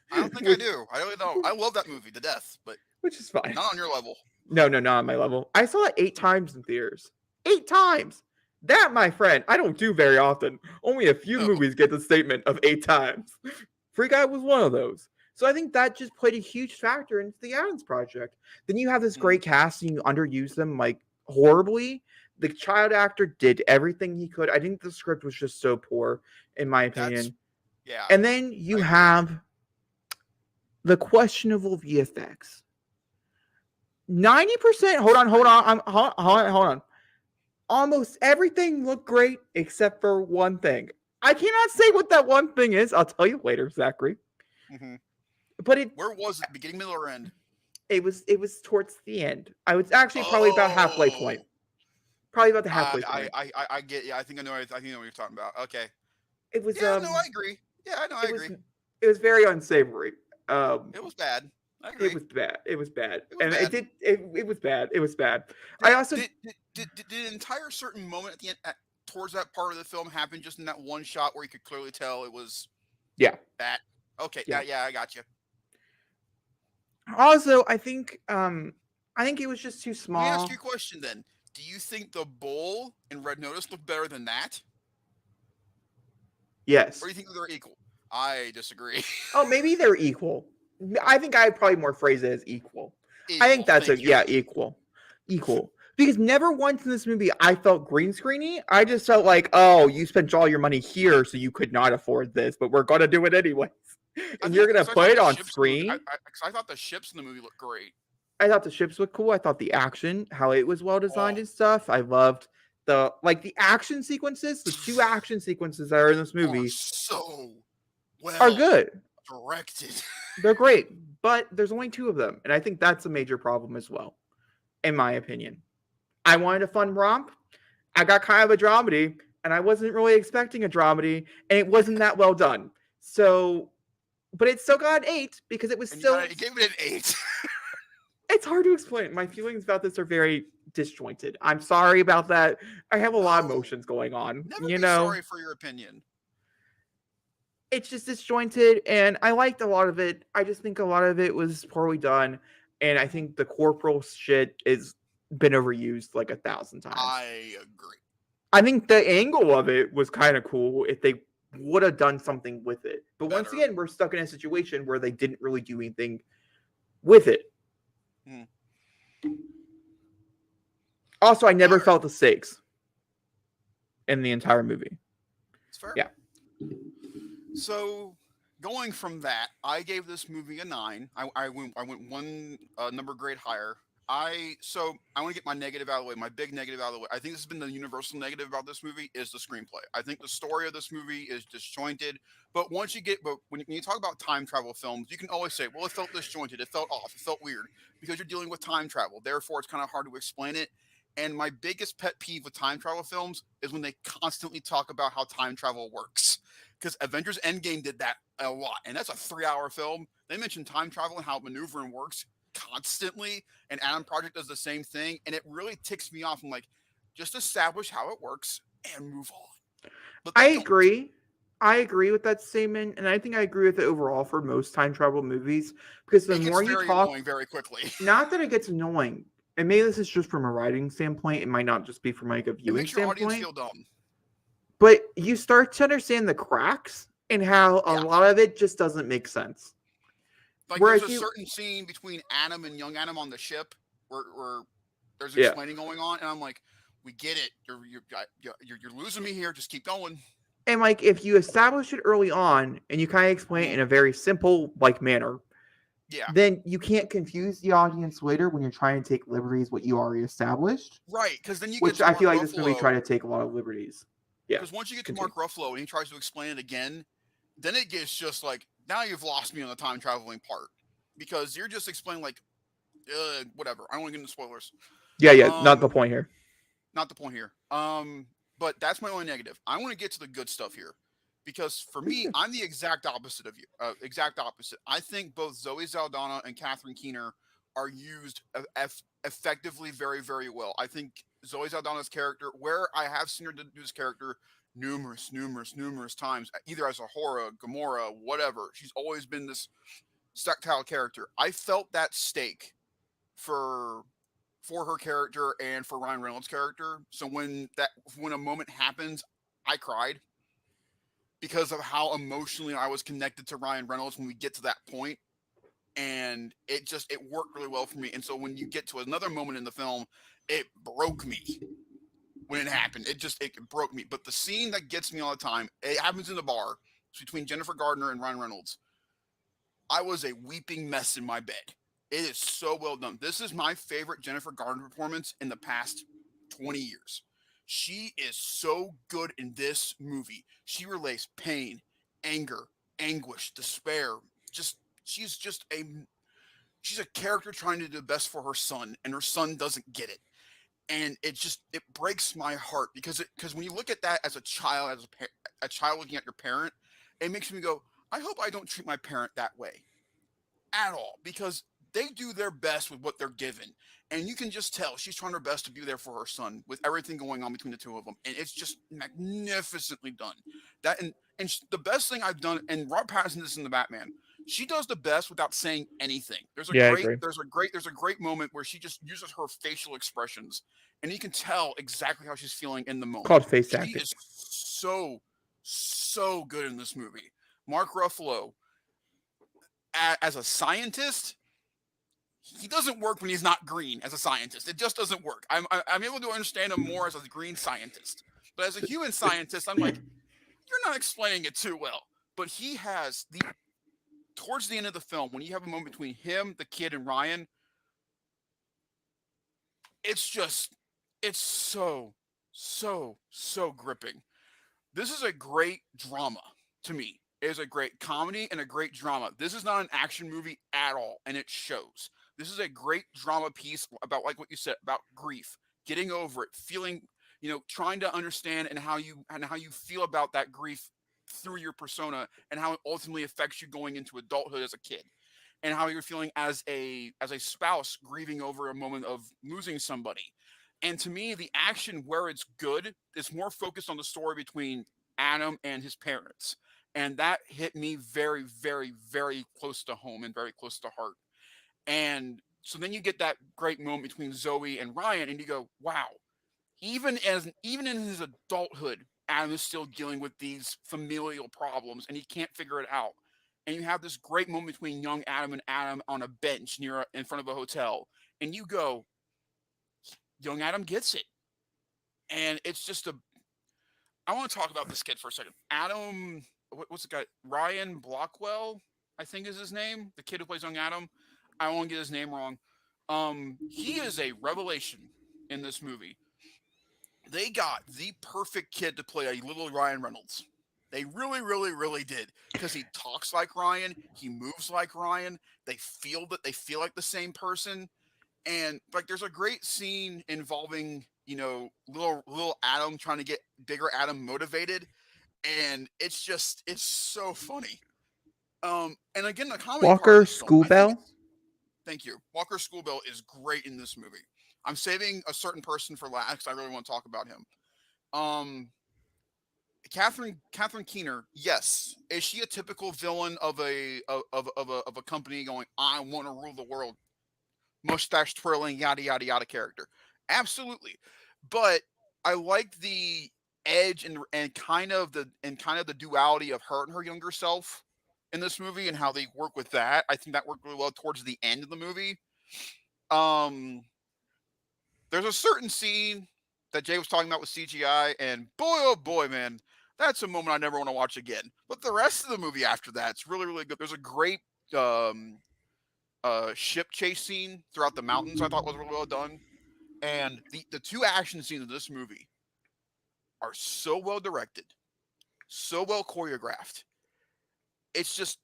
I don't think I do. I really don't. I love that movie to death, but which is fine. Not on your level. No, not on my level. I saw it 8 times in theaters. 8 times. That, my friend, I don't do very often. Only a few movies get the statement of 8 times. Free Guy was one of those. So I think that just played a huge factor into the Adams Project. Then you have this great cast and you underuse them like horribly. The child actor did everything he could. I think the script was just so poor, in my opinion. And then you have the questionable VFX. 90%. Hold on. Almost everything looked great except for one thing. I cannot say what that one thing is. I'll tell you later, Zachary. Mm-hmm. But where was it? Beginning, middle, or end? It was towards the end. I was actually probably about halfway point. Probably about the halfway point. I get. Yeah, I think I know what you're talking about. Okay. It was. No, I agree. Yeah, I agree. It was very unsavory. It was bad. I agree. It was bad. It was bad. It was bad. It was bad. Did an entire certain moment at the end, towards that part of the film, happen just in that one shot where you could clearly tell it was. Bad. Okay. Yeah. I got you. Also, I think it was just too small. Let me ask you a question then. Do you think the bull in Red Notice looked better than that? Yes. Or do you think they're equal? I disagree. Oh, maybe they're equal. I think I'd probably more phrase it as equal. I think that's equal. Equal. Because never once in this movie I felt green screeny. I just felt like, oh, you spent all your money here, so you could not afford this, but we're going to do it anyways. And you're going to put it on screen. I thought the ships in the movie looked great. I thought the ships looked cool. I thought the action, how it was well designed and stuff. I loved the action sequences. The 2 action sequences that are in this movie are good. Directed. They're great, but there's only 2 of them. And I think that's a major problem as well, in my opinion. I wanted a fun romp. I got kind of a dramedy, and I wasn't really expecting a dramedy, and it wasn't that well done. So, but it still got an 8 because it was and still. You gave it an 8. It's hard to explain. My feelings about this are very disjointed. I'm sorry about that. I have a lot of emotions going on. Never be sorry for your opinion. it's just disjointed, and I liked a lot of it. I just think a lot of it was poorly done, and I think the corporal shit is been overused like 1,000 times. I agree. I think the angle of it was kind of cool if they would have done something with it. But once Better. again, we're stuck in a situation where they didn't really do anything with it. Hmm. Also, I never Alright. felt the stakes in the entire movie. It's fair. Yeah. So going from that, I gave this movie a 9. I went one number grade higher. I want to get my negative out of the way. My big negative out of the way. I think this has been the universal negative about this movie is the screenplay. I think the story of this movie is disjointed. But when you talk about time travel films, you can always say, well, it felt disjointed, it felt off, it felt weird because you're dealing with time travel. Therefore, it's kind of hard to explain it. And my biggest pet peeve with time travel films is when they constantly talk about how time travel works. Because Avengers Endgame did that a lot, and that's a 3-hour film. They mention time travel and how maneuvering works constantly, and Adam Project does the same thing, and it really ticks me off. I'm like, just establish how it works and move on. But they I don't. agree. I agree with that statement, and I think I agree with it overall for most time travel movies because the It gets more you very talk, annoying very quickly. not that it gets annoying, and maybe this is just from a writing standpoint, it might not just be from like a It viewing makes your audience standpoint, feel dumb. but you start to understand the cracks and how a Yeah. lot of it just doesn't make sense. Like there's Whereas a you, certain scene between Adam and young Adam on the ship where there's yeah, explaining going on, and I'm like, we get it. You're losing me here. Just keep going. and like if you establish it early on and you kind of explain it Mhm. in a very simple like manner, Yeah. then you can't confuse the audience later when you're trying to take liberties what you already established. Right, because then you get Which to I Mark feel like this movie Ruffalo. tried to take a lot of liberties. Yeah, Because once you get to continue. Mark Ruffalo and he tries to explain it again, then it gets just like now you've lost me on the time traveling part because you're just explaining like whatever. I don't want to get into spoilers. Yeah, not the Um, point here. not the point here. But that's my only negative. I want to get to the good stuff here because for me, I'm the exact opposite of you. Exact opposite. I think both Zoe Saldana and Catherine Keener are used effectively very, very well. I think Zoe Saldana's character, where I have seen her do this character numerous times, either as a horror, Gamora, whatever. She's always been this tactile character. I felt that stake for her character and for Ryan Reynolds' character. So when a moment happens, I cried because of how emotionally I was connected to Ryan Reynolds when we get to that point. And it worked really well for me. And so when you get to another moment in the film, it broke me when it happened. It broke me. But the scene that gets me all the time, it happens in the bar. It's between Jennifer Gardner and Ryan Reynolds. I was a weeping mess in my bed. It is so well done. This is my favorite Jennifer Gardner performance in the past 20 years. She is so good in this movie. She relays pain, anger, anguish, despair. Just she's just a she's a character trying to do the best for her son, and her son doesn't get it. And it breaks my heart because when you look at that as a child, a child looking at your parent, it makes me go, I hope I don't treat my parent that way at all because they do their best with what they're given. And you can just tell she's trying her best to be there for her son with everything going on between the two of them. And it's just magnificently done. The best thing I've done, and Rob Pattinson is in the Batman. She does the best without saying anything. Yeah, I agree. There's a great moment where she just uses her facial expressions, and you can tell exactly how she's feeling in the moment. Called face She acting. is so good in this movie. Mark Ruffalo, as a scientist, he doesn't work when he's not green as a scientist. It just doesn't work. I'm able to understand him more as a green scientist, but as a human scientist, I'm like, you're not explaining it too well. But he has towards the end of the film when you have a moment between him, the kid, and Ryan. It's so gripping. This is a great drama to me. It is a great comedy and a great drama. This is not an action movie at all, and it shows. This is a great drama piece about, like what you said, about grief, getting over it, feeling, trying to understand and how you feel about that grief through your persona and how it ultimately affects you going into adulthood as a kid and how you're feeling as a spouse grieving over a moment of losing somebody. And to me, the action where it's good is more focused on the story between Adam and his parents. And that hit me very, very, very close to home and very close to heart. And so then you get that great moment between Zoe and Ryan, and you go, wow, even in his adulthood, Adam is still dealing with these familial problems and he can't figure it out. And you have this great moment between young Adam and Adam on a bench in front of a hotel, and you go, young Adam gets it. And it's just a I want to talk about this kid for a second. Adam, what's the guy? Ryan Blockwell, I think is his name. The kid who plays young Adam. I won't get his name wrong. He is a revelation in this movie. They got the perfect kid to play a little Ryan Reynolds. They really, really, really did, because he talks like Ryan, he moves like Ryan. They feel like the same person, and like there's a great scene involving little Adam trying to get bigger Adam motivated, and it's so funny. And again, the comedy part of Walker this film, I think Schoolbell. thank you. Walker Schoolbell is great in this movie. I'm saving a certain person for last because I really want to talk about him. Um, Catherine Keener, yes, is she a typical villain of a company going, I want to rule the world, mustache twirling, yada yada yada character? Absolutely, but I like the edge and kind of the duality of her and her younger self in this movie and how they work with that. I think that worked really well towards the end of the movie. Um, there's a certain scene that Jay was talking about with CGI, and boy, oh boy, man, that's a moment I never want to watch again. But the rest of the movie after that's really, really good. There's a great um, ship chase scene throughout the mountains I thought was really well done. And the two action scenes in this movie are so well directed, so well choreographed. It's just,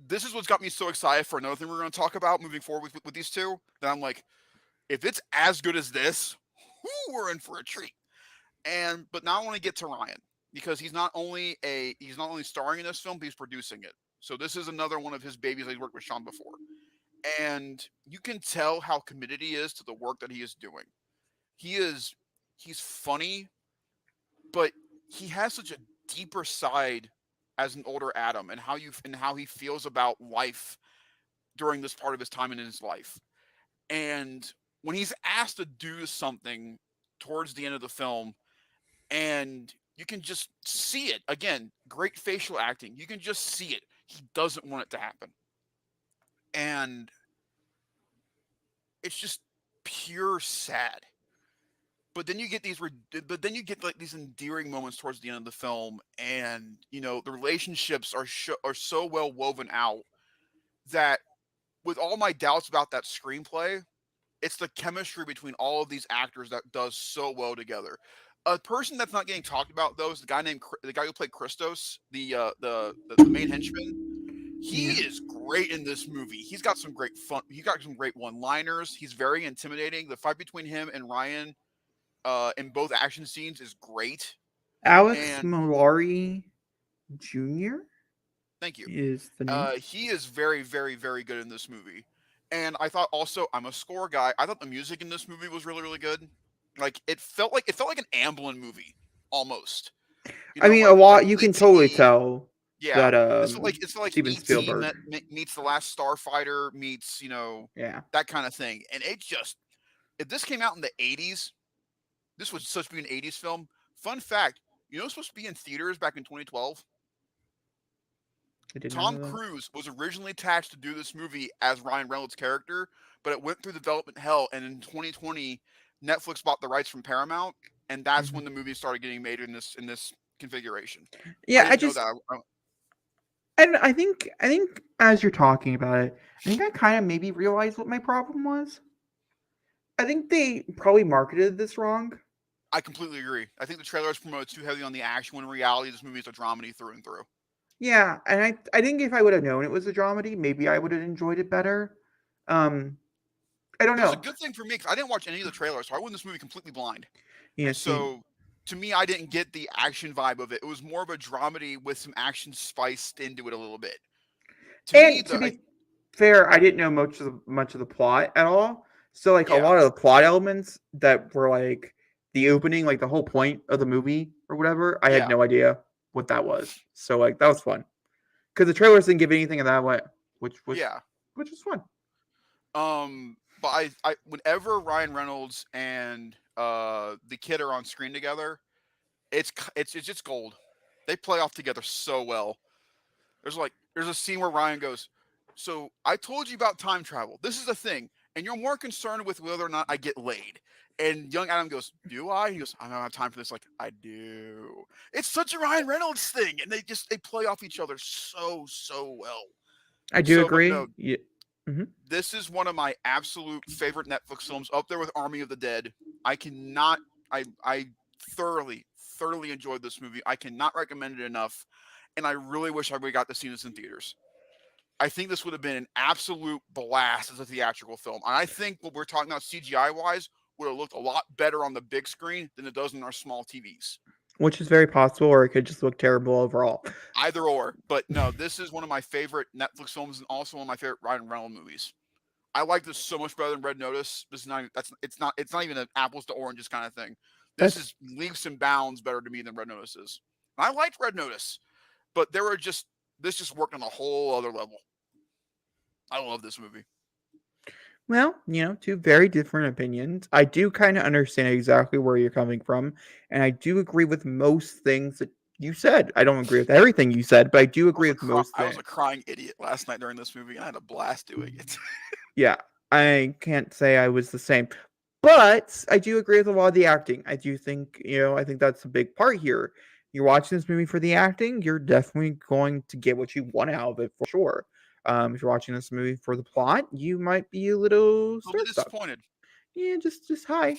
this is what's got me so excited for another thing we're going to talk about moving forward with these two. That I'm like, if it's as good as this, we're in for a treat. But now I want to get to Ryan, because he's not only starring in this film, but he's producing it. So this is another one of his babies that he's worked with Sean before. And you can tell how committed he is to the work that he is doing. He's funny, but he has such a deeper side as an older Adam, and how he feels about life during this part of his time in his life. And when he's asked to do something towards the end of the film, and you can just see it again, great facial acting. You can just see it. He doesn't want it to happen. And it's just pure sad. But then you get like these endearing moments towards the end of the film, and the relationships are so well woven out that, with all my doubts about that screenplay, it's the chemistry between all of these actors that does so well together. A person that's not getting talked about though is the guy who played Christos, the main henchman. He Yeah. is great in this movie. He's got some great fun. He got some great one-liners. He's very intimidating. The fight between him and Ryan in both action scenes is great. Alex And Malari Jr. thank you. is the name. He is very, very, very good in this movie. And I thought also, I'm a score guy. I thought the music in this movie was really, really good. Like it felt like an Amblin movie almost. I mean, a Like lot. You can totally E.T. tell Yeah, that it's felt like Steven E.T. Spielberg. meets The Last Starfighter meets Yeah. that kind of thing. And it just, if this came out in the '80s, this was supposed to be an '80s film. Fun fact, it was supposed to be in theaters back in 2012. I did not Tom know that. Cruise was originally attached to do this movie as Ryan Reynolds' character, but it went through development hell. And in 2020, Netflix bought the rights from Paramount, and that's when the movie started getting made in this configuration. I Yeah, didn't know that. and I think as you're talking about it, I think I kind of maybe realized what my problem was. I think they probably marketed this wrong. I completely agree. I think the trailers promoted too heavily on the action, when in reality, this movie is a dramedy through and through. Yeah, and I think if I would have known it was a dramedy, maybe I would have enjoyed it better. Um, I don't It was a know. good thing for me because I didn't watch any of the trailers, so I went in this movie completely blind. Yeah, And see, so, to me, I didn't get the action vibe of it. It was more of a dramedy with some action spiced into it a little bit. To me, and to be fair, I didn't know much of the plot at all. So like a yeah, lot of the plot elements that were like the opening, like the whole point of the movie or whatever, I had yeah. no idea. what that was. So like that was fun because the trailers didn't give anything of that away, which was fun. But I whenever Ryan Reynolds and the kid are on screen together, it's just gold. They play off together so well. There's a scene where Ryan goes, "So I told you about time travel. This is a thing, and you're more concerned with whether or not I get laid." And young Adam goes, "Do I?" He goes, "I don't have time for this." Like, I do. It's such a Ryan Reynolds thing, and they play off each other so well. I do So, but agree. no, Yeah. this is one of my absolute favorite Netflix films, up there with Army of the Dead. I cannot. I thoroughly enjoyed this movie. I cannot recommend it enough, and I really wish I would have got to see this in theaters. I think this would have been an absolute blast as a theatrical film. And I think what we're talking about CGI wise would have looked a lot better on the big screen than it does in our small TVs. Which is very possible, or it could just look terrible overall. Either or. But no, this is one of my favorite Netflix films and also one of my favorite Ryan Reynolds movies. I like this so much better than Red Notice. This is not it's not even an apples to oranges kind of thing. This is leaps and bounds better to me than Red Notice is. And I liked Red Notice, but this just worked on a whole other level. I love this movie. Well, two very different opinions. I do kind of understand exactly where you're coming from, and I do agree with most things that you said. I don't agree with everything you said, but I do agree with most things. I was a crying idiot last night during this movie, and I had a blast doing it. Yeah, I can't say I was the same, but I do agree with a lot of the acting. I do think, I think that's a big part here. You're watching this movie for the acting, you're definitely going to get what you want out of it for sure. If you're watching this movie for the plot, you might be a little disappointed. Yeah, just hi.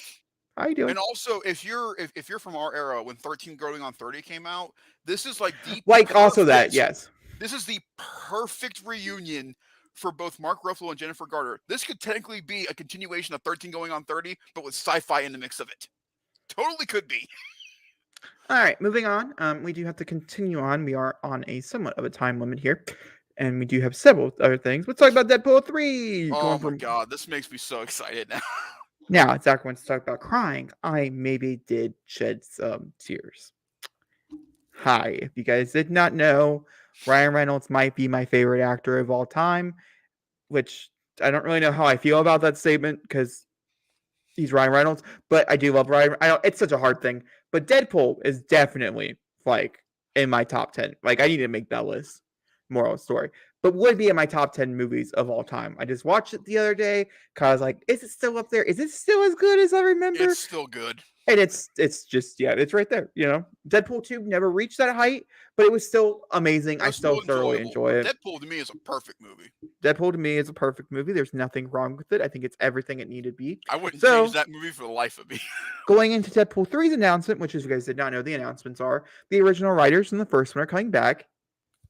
How you doing? And also, if you're from our era when 13 Going on 30 came out, this is like the also that, yes. This is the perfect reunion for both Mark Ruffalo and Jennifer Garner. This could technically be a continuation of 13 Going on 30, but with sci-fi in the mix of it. Totally could be. All right, moving on. We do have to continue on. We are on a somewhat of a time limit here. And we do have several other things. Let's talk about Deadpool 3. Oh my god, this makes me so excited now. Now, Zach wants to talk about crying. I maybe did shed some tears. Hi, if you guys did not know, Ryan Reynolds might be my favorite actor of all time, which I don't really know how I feel about that statement because he's Ryan Reynolds, but I do love Ryan. It's such a hard thing, but Deadpool is definitely like in my top 10. Like I need to make that list. Moral story, but would be in my top 10 movies of all time. I just watched it the other day because I was like, is it still up there? Is it still as good as I remember? It's still good. And it's just, it's right there. Deadpool 2 never reached that height, but it was still amazing. I still thoroughly enjoy it. Deadpool to me is a perfect movie. Deadpool to me is a perfect movie. There's nothing wrong with it. I think it's everything it needed to be. I wouldn't change that movie for the life of me. Going into Deadpool 3's announcement, which if you guys did not know, the announcements are the original writers from the first one are coming back.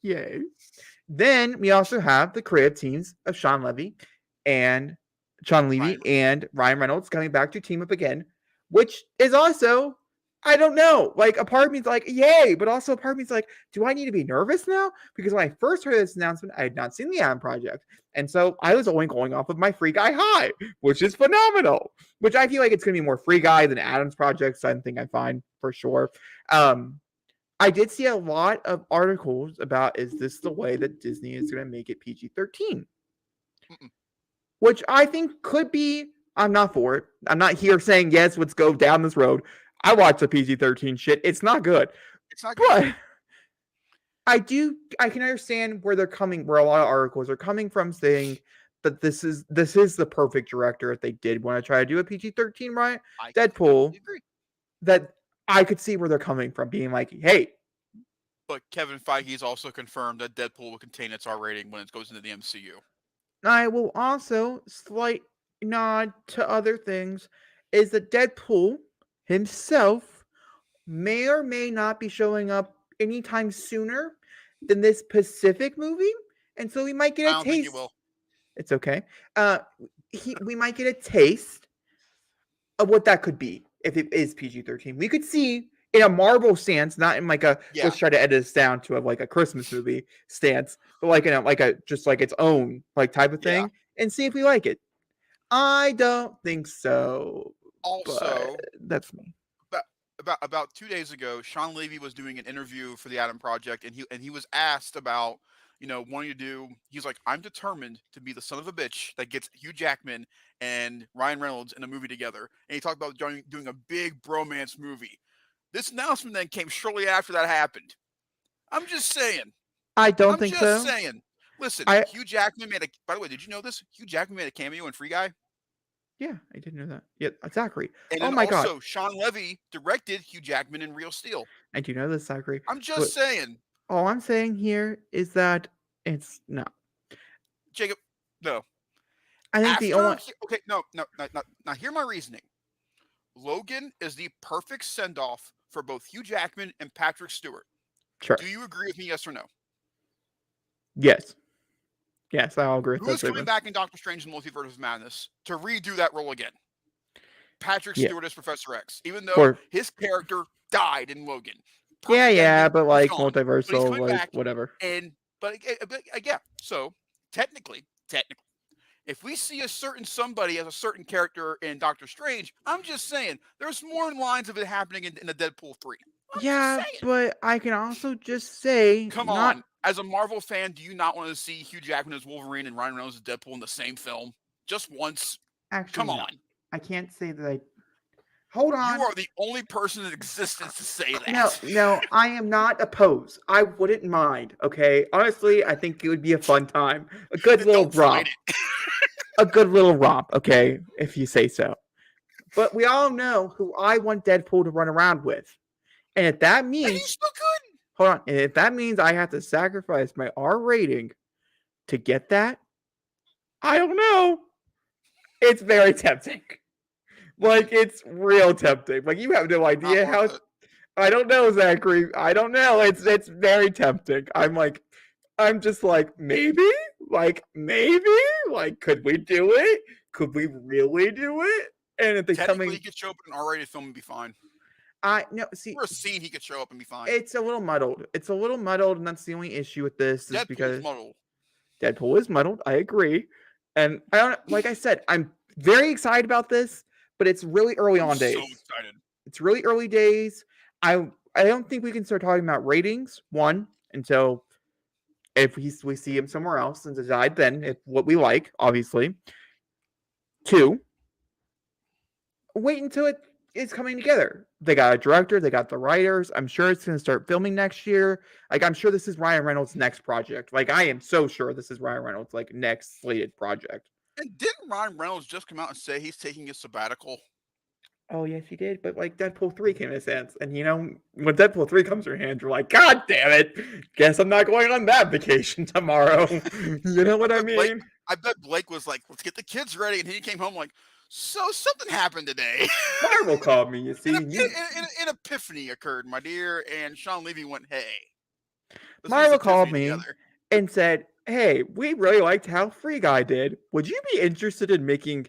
Yay. Then we also have the creative teams of Sean Levy and Ryan Reynolds coming back to team up again, which is also, I don't know, like a part of me is like, yay, but also a part of me is like, do I need to be nervous now? Because when I first heard this announcement, I had not seen the Adam Project. And so I was only going off of my Free Guy high, which is phenomenal, which I feel like it's going to be more Free Guy than Adam's Project. So I think I find for sure. I did see a lot of articles about, is this the way that Disney is going to make it PG-13? Which I think could be, I'm not for it. I'm not here saying, yes, let's go down this road. I watch the PG-13 shit. It's not good. It's not good. But I can understand where a lot of articles are coming from saying that this is the perfect director if they did want to try to do a PG-13, right? Deadpool. That I could see where they're coming from, being like, hey. But Kevin Feige's also confirmed that Deadpool will contain its R rating when it goes into the MCU. I will also, slight nod to other things, is that Deadpool himself may or may not be showing up anytime sooner than this specific movie. And so we might get a taste. I don't think he will. It's okay. We might get a taste of what that could be. If it is PG-13, we could see in a Marvel stance, not in like let's try to edit this down to a Christmas movie stance, but like in a just like its own like type of thing, and see if we like it. I don't think so. Also, that's me. about 2 days ago, Sean Levy was doing an interview for the Adam Project, and he was asked about wanting to do. He's like, I'm determined to be the son of a bitch that gets Hugh Jackman and Ryan Reynolds in a movie together, and he talked about doing a big bromance movie. This announcement then came shortly after that happened. I'm just saying. I don't I'm think just so. saying. Listen, I Hugh Jackman made a. By the way, did you know this? Hugh Jackman made a cameo in Free Guy. Yeah, I didn't know that. Yeah, Zachary. And Oh then my God, also, Sean Levy directed Hugh Jackman in Real Steel. I do know this, Zachary. I'm But just saying, all I'm saying here is that it's no. Jacob. No. I think the only Okay, no. Now, hear my reasoning. Logan is the perfect send off for both Hugh Jackman and Patrick Stewart. sure. Do you agree with me? Yes or no? Yes. Yes, I'll agree with Who that is coming statement. back in Doctor Strange and Multiverse of Madness to redo that role again? Patrick Yeah. Stewart as Professor X, even though For his character died in Logan. yeah, Perfect yeah, ending, but he's like gone. But he's multiversal, coming like back, whatever. but yeah. So technically, if we see a certain somebody as a certain character in Doctor Strange, I'm just saying there's more lines of it happening in the Deadpool 3. I'm Yeah, just saying. but I can also just say Come not on. As a Marvel fan, do you not want to see Hugh Jackman as Wolverine and Ryan Reynolds as Deadpool in the same film? Just once? actually Come no. on. I can't say that I hold on. You are the only person in existence to say that. No, I am not opposed. I wouldn't mind, okay? Honestly, I think it would be a fun time. A good Then little don't fight romp. it. A good little romp, okay? If you say so. But we all know who I want Deadpool to run around with. And if that And you means still could. hold on, and if that means I have to sacrifice my R rating to get that, I don't know. It's very tempting. Like it's real tempting. Like you have no idea how. I don't know, Zachary. I don't know. It's very tempting. I'm just like maybe, like could we do it? Could we really do it? And if they Technically, he could show up in an R-rated film and be fine. I no see. For a scene, he could show up and be fine. It's a little muddled. It's a little muddled, and that's the only issue with this is Deadpool's because muddled. Deadpool is muddled. I agree, and I don't like I said. I'm very excited about this, but it's really early on days. So excited. It's really early days. I don't think we can start talking about ratings until if we see him somewhere else and decide then if what we like, obviously. 2, wait until it is coming together. They got a director, they got the writers. I'm sure it's going to start filming next year. Like I'm sure this is Ryan Reynolds' next project. Like I am so sure this is Ryan Reynolds' like next slated project. And didn't Ryan Reynolds just come out and say he's taking a sabbatical? Oh yes, he did. But like Deadpool 3 came in his hands, and when Deadpool 3 comes to your hands, you're like, God damn it! Guess I'm not going on that vacation tomorrow. You know what I mean? I bet Blake was like, "Let's get the kids ready," and he came home like, "So something happened today." Marvel called me. You see, an epiphany occurred, my dear, and Sean Levy went, "Hey." Marvel called me and said, "Hey, we really liked how Free Guy did. Would you be interested in making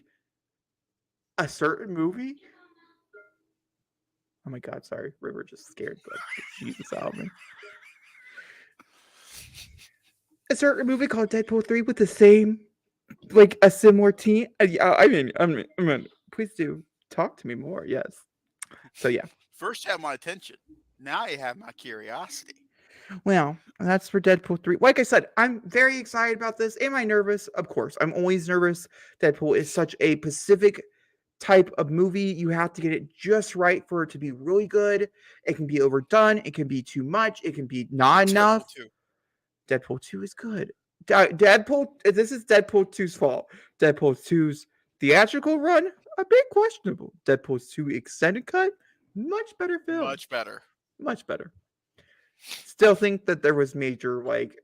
a certain movie?" Oh my God, sorry. River just scared the Jesus out of me. A certain movie called Deadpool 3 with the same, like a similar team. I mean, please do talk to me more. Yes. So yeah. First you have my attention. Now you have my curiosity. Well, that's for Deadpool 3. Like I said, I'm very excited about this. Am I nervous? Of course. I'm always nervous. Deadpool is such a specific type of movie. You have to get it just right for it to be really good. It can be overdone. It can be too much. It can be not enough. Deadpool 2 is good. This is Deadpool 2's fault. Deadpool 2's theatrical run, a bit questionable. Deadpool 2 extended cut, much better film. Much better. Still think that there was major, like,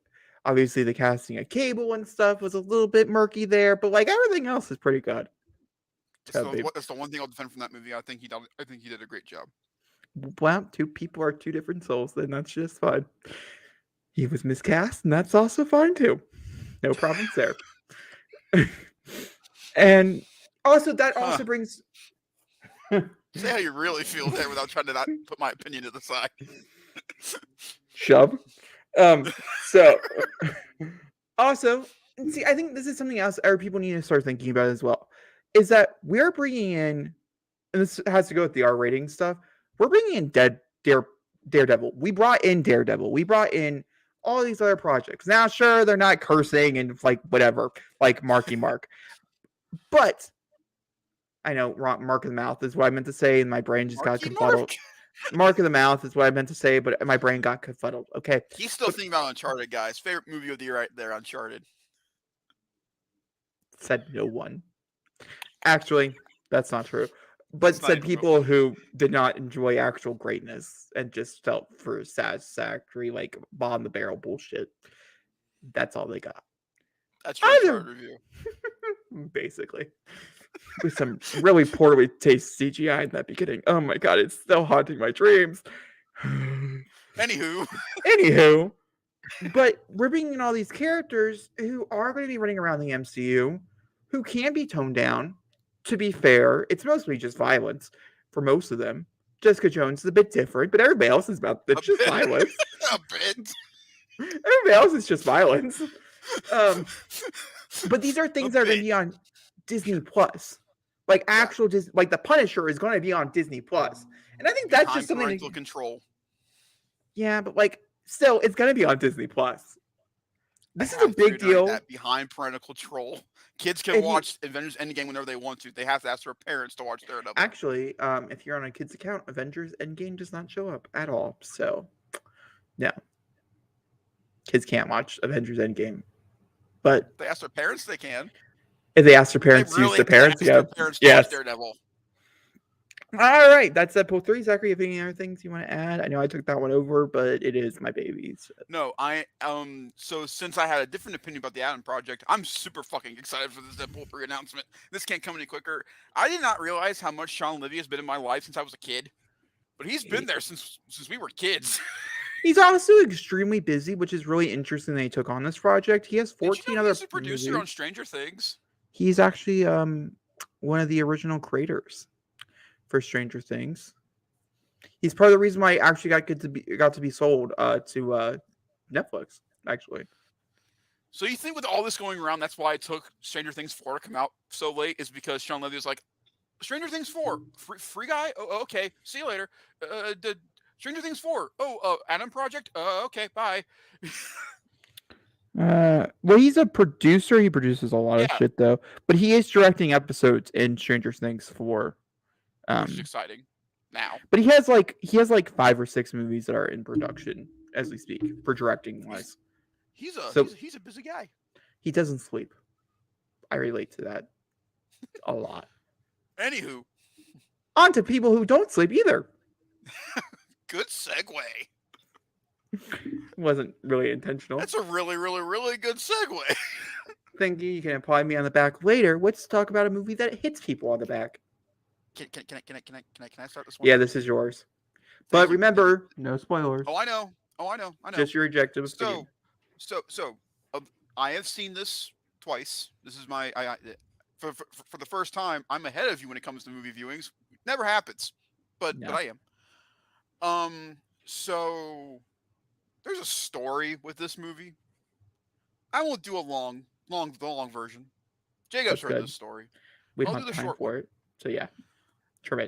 obviously the casting of Cable and stuff was a little bit murky there, but like everything else is pretty good. That's the one thing I'll defend from that movie. I think he did a great job. Well, 2 people are 2 different souls, then that's just fine. He was miscast, and that's also fine too. No problems there. And also, that also brings. Say how you really feel there without trying to not put my opinion to the side. Shove. So, also, see, I think this is something else other people need to start thinking about as well. Is that we're bringing in, and this has to go with the R rating stuff, we're bringing in Daredevil. We brought in Daredevil. We brought in all these other projects. Now, sure, they're not cursing and like whatever, like Marky Mark, but I know Mark of the Mouth is what I meant to say, and my brain just got Marky confuddled. Mark of the Mouth is what I meant to say, but my brain got confuddled. Okay. He's still thinking about Uncharted, guys. Favorite movie of the year right there, Uncharted. Said no one. Actually, that's not true. But said people who did not enjoy actual greatness and just felt for satisfactory, like bottom the barrel bullshit. That's all they got. That's your Uncharted review. Basically. With some really poorly taste CGI in that beginning. Oh my god, it's still haunting my dreams. Anywho. But we're bringing in all these characters who are going to be running around the MCU, who can be toned down. To be fair, it's mostly just violence for most of them. Jessica Jones is a bit different, but everybody else is just violence. A bit. Everybody else is just violence. But these are things that are going to be on Disney Plus. Like actual Disney, like The Punisher is going to be on Disney Plus. And I think that's just something parental control. Yeah, but like still it's going to be on Disney Plus. This is a big deal. That behind parental control. Kids can watch Avengers Endgame whenever they want to. They have to ask their parents to watch Daredevil. Actually, if you're on a kid's account, Avengers Endgame does not show up at all. So, no. Kids can't watch Avengers Endgame. But if they ask their parents, they can. If they ask their parents to use their parents, yeah. Yes. Daredevil. All right, that's Deadpool 3. Zachary, you have any other things you want to add? I know I took that one over, but it is my baby. So. No, so since I had a different opinion about the Adam Project, I'm super fucking excited for this Deadpool 3 announcement. This can't come any quicker. I did not realize how much Sean Levy has been in my life since I was a kid, but he's been there since we were kids. He's also extremely busy, which is really interesting that he took on this project. He has 14 other. He's a producer on Stranger Things. He's actually one of the original creators for Stranger Things. He's part of the reason why it actually got to be sold to Netflix, actually. So you think with all this going around, that's why it took Stranger Things 4 to come out so late, is because Sean Levy was like, Stranger Things 4, free guy? Oh, okay, see you later. Stranger Things 4, Adam Project? Okay, bye. Well, he's a producer. He produces a lot of shit, though. But he is directing episodes in Stranger Things 4. Which is exciting now. But he has like 5 or 6 movies that are in production as we speak for directing wise. He's a busy guy. He doesn't sleep. I relate to that a lot. Anywho, on to people who don't sleep either. Good segue. Wasn't really intentional. That's a really, really, really good segue. Thank you. You can apply me on the back later. Let's talk about a movie that hits people on the back. Can I start this one? Yeah, this is yours. But remember, no spoilers. Oh, I know. Just your objectives. So, I have seen this twice. This is my for the first time. I'm ahead of you when it comes to movie viewings. Never happens, but I am. So there's a story with this movie. I won't do a long version. Jacob's heard this story. I'll do the short for it. So yeah.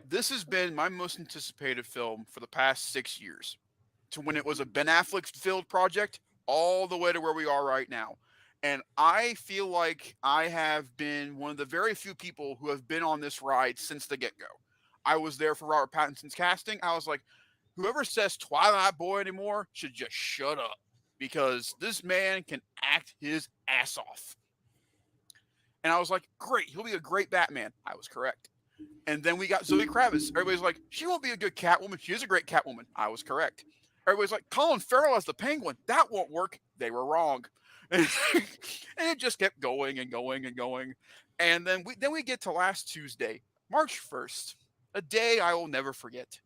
This has been my most anticipated film for the past 6 years. To when it was a Ben Affleck-filled project, all the way to where we are right now. And I feel like I have been one of the very few people who have been on this ride since the get-go. I was there for Robert Pattinson's casting. I was like, whoever says Twilight Boy anymore should just shut up. Because this man can act his ass off. And I was like, great, he'll be a great Batman. I was correct. And then we got Zoe Kravitz. Everybody's like, she won't be a good Catwoman. She is a great Catwoman. I was correct. Everybody's like, Colin Farrell as the Penguin. That won't work. They were wrong. And it just kept going and going and going. And then we get to last Tuesday, March 1st, a day I will never forget.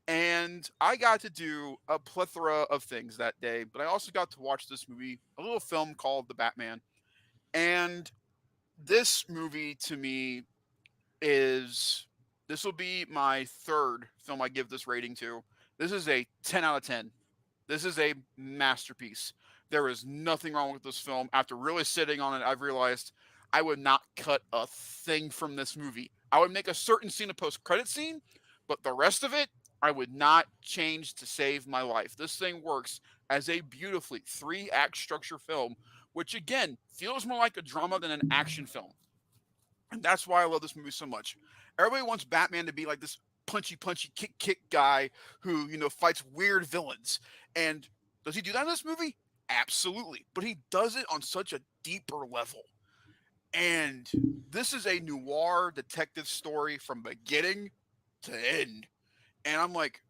And I got to do a plethora of things that day, but I also got to watch this movie, a little film called The Batman. And this movie to me this will be my third film I give this rating to. This is a 10 out of 10. This is a masterpiece. There is nothing wrong with this film. After really sitting on it, I've realized I would not cut a thing from this movie. I would make a certain scene a post-credit scene, but the rest of it, I would not change to save my life. This thing works as a beautifully 3-act structure film, which again feels more like a drama than an action film. And that's why I love this movie so much. Everybody wants Batman to be like this punchy, kick guy who, fights weird villains. And does he do that in this movie? Absolutely. But he does it on such a deeper level. And this is a noir detective story from beginning to end. And I'm like,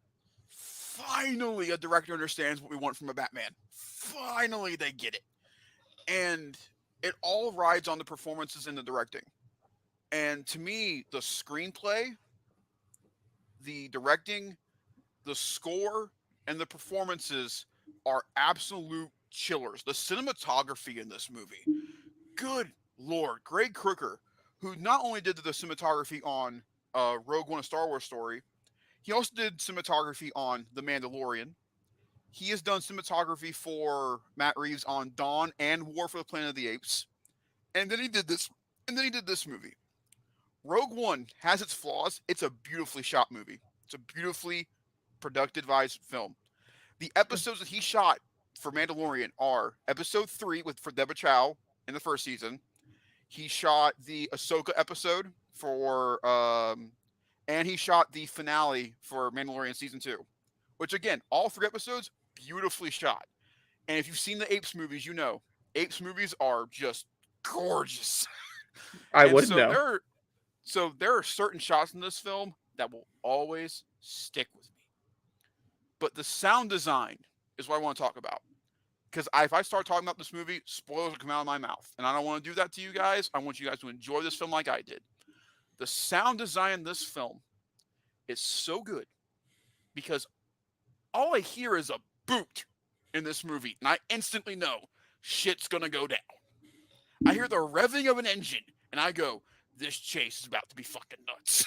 finally, a director understands what we want from a Batman. Finally, they get it. And it all rides on the performances and the directing. And to me, the screenplay, the directing, the score, and the performances are absolute chillers. The cinematography in this movie, good lord, Greg Crooker, who not only did the cinematography on Rogue One: A Star Wars Story, he also did cinematography on The Mandalorian. He has done cinematography for Matt Reeves on Dawn and War for the Planet of the Apes. And then he did this. And then he did this movie. Rogue One has its flaws. It's a beautifully shot movie. It's a beautifully productivized film. The episodes that he shot for Mandalorian are episode 3 for Deborah Chow in the first season. He shot the Ahsoka episode and he shot the finale for Mandalorian season 2, which again, all 3 episodes beautifully shot. And if you've seen the Apes movies, you know Apes movies are just gorgeous. I And wouldn't know. there are certain shots in this film that will always stick with me. But the sound design is what I want to talk about. Because if I start talking about this movie, spoilers will come out of my mouth. And I don't want to do that to you guys. I want you guys to enjoy this film like I did. The sound design in this film is so good because all I hear is a boot in this movie. And I instantly know shit's going to go down. I hear the revving of an engine and I go, this chase is about to be fucking nuts.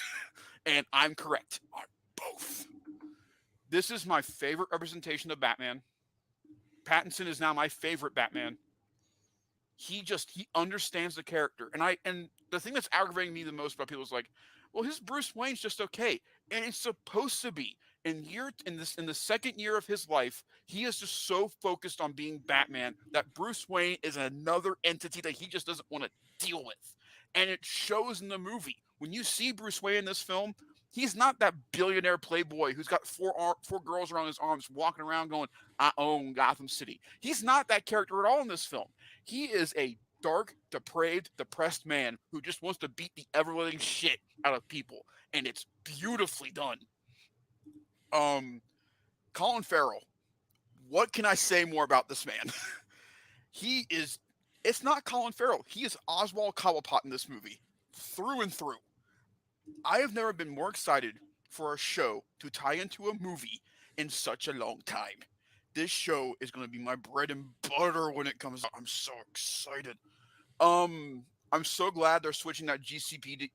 And I'm correct on both. This is my favorite representation of Batman. Pattinson is now my favorite Batman. He understands the character. And the thing that's aggravating me the most about people is like, well, his Bruce Wayne's just okay. And it's supposed to be. In the second year of his life, he is just so focused on being Batman that Bruce Wayne is another entity that he just doesn't want to deal with. And it shows in the movie. When you see Bruce Wayne in this film, he's not that billionaire playboy who's got four girls around his arms walking around going, I own Gotham City. He's not that character at all in this film. He is a dark, depraved, depressed man who just wants to beat the ever-living shit out of people. And it's beautifully done. Colin Farrell. What can I say more about this man? It's not Colin Farrell. He is Oswald Cobblepot in this movie. Through and through. I have never been more excited for a show to tie into a movie in such a long time. This show is going to be my bread and butter when it comes out. I'm so excited. I'm so glad they're switching that GCPD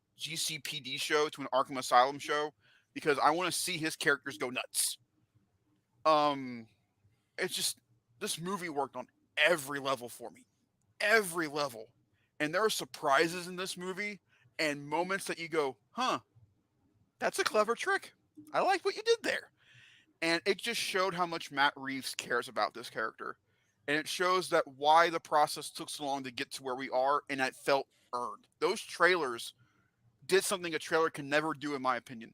show to an Arkham Asylum show because I want to see his characters go nuts. It's just this movie worked on every level for me. Every level. And there are surprises in this movie and moments that you go, huh, that's a clever trick. I like what you did there. And it just showed how much Matt Reeves cares about this character. And it shows that why the process took so long to get to where we are, and it felt earned. Those trailers did something a trailer can never do, in my opinion.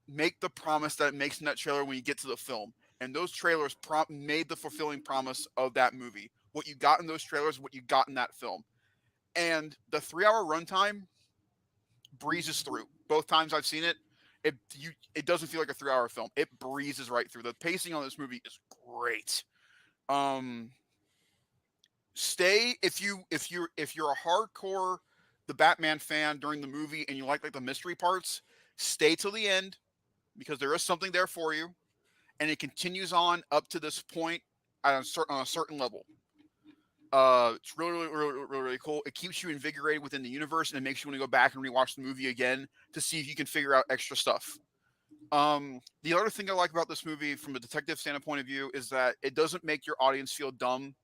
Make the promise that it makes in that trailer when you get to the film. And those trailers made the fulfilling promise of that movie. What you got in those trailers, what you got in that film. And the 3-hour runtime breezes through. Both times I've seen it, it doesn't feel like a 3-hour film. It breezes right through. The pacing on this movie is great. If you're a hardcore the Batman fan during the movie and you like the mystery parts, stay till the end because there is something there for you, and it continues on up to this point on a certain level. It's really cool. It keeps you invigorated within the universe, and it makes you want to go back and rewatch the movie again to see if you can figure out extra stuff. The other thing I like about this movie from a detective standpoint of view is that it doesn't make your audience feel dumb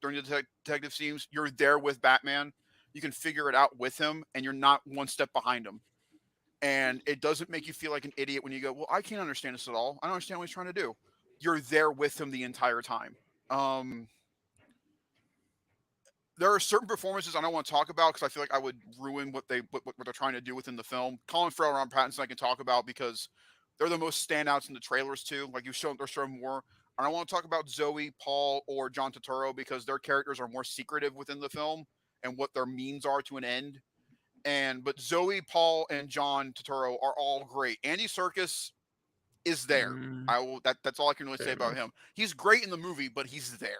during the detective scenes. You're there with Batman. You can figure it out with him, and you're not one step behind him. And it doesn't make you feel like an idiot when you go, well, I can't understand this at all. I don't understand what he's trying to do. You're there with him the entire time. There are certain performances I don't want to talk about because I feel like I would ruin what they're trying to do within the film. Colin Farrell and Robert Pattinson I can talk about because they're the most standouts in the trailers too. Like they're showing more. I don't want to talk about Zoe, Paul, or John Turturro because their characters are more secretive within the film and what their means are to an end. But Zoe, Paul, and John Turturro are all great. Andy Serkis is there. That's all I can really say about him. He's great in the movie, but he's there.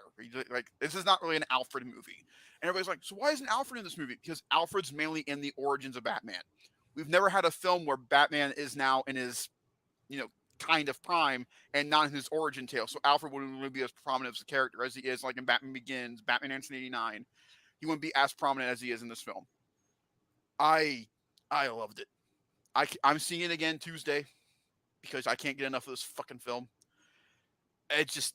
Like this is not really an Alfred movie. And everybody's like, so why isn't Alfred in this movie? Because Alfred's mainly in the origins of Batman. We've never had a film where Batman is now in his, kind of prime and not in his origin tale. So Alfred wouldn't really be as prominent as a character as he is like in Batman Begins, Batman 1989. He wouldn't be as prominent as he is in this film. I loved it. I'm seeing it again Tuesday because I can't get enough of this fucking film. It's just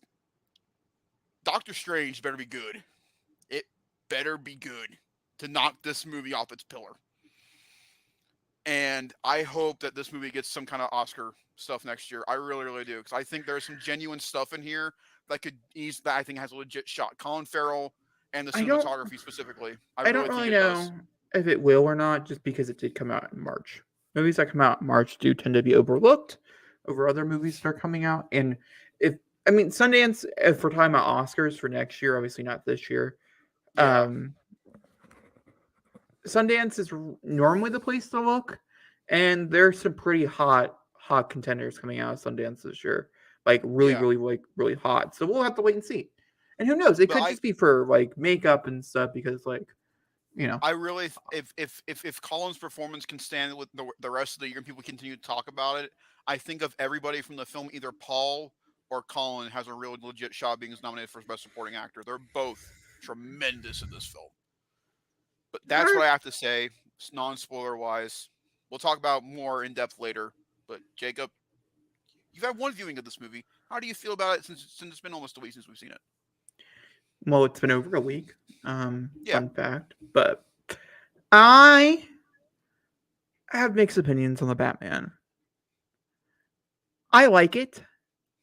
Doctor Strange better be good. It better be good to knock this movie off its pillar. And I hope that this movie gets some kind of Oscar stuff next year. I really, really do because I think there's some genuine stuff in here that I think has a legit shot. Colin Farrell and the cinematography specifically. I don't really know if it will or not, just because it did come out in March. Movies that come out in March do tend to be overlooked over other movies that are coming out. And Sundance, if we're talking about Oscars for next year, obviously not this year. Yeah. Sundance is normally the place to look, and there's some pretty hot contenders coming out of Sundance this year. Like really hot. So we'll have to wait and see. And who knows? It could just be for like makeup and stuff because I really, if Colin's performance can stand with the rest of the year and people continue to talk about it, I think of everybody from the film, either Paul or Colin has a real legit shot of being nominated for Best Supporting Actor. They're both tremendous in this film. But that's what I have to say, non-spoiler wise. We'll talk about more in depth later. But Jacob, you've had one viewing of this movie. How do you feel about it since it's been almost a week since we've seen it? Well, it's been over a week. Fun fact. But I have mixed opinions on the Batman. I like it.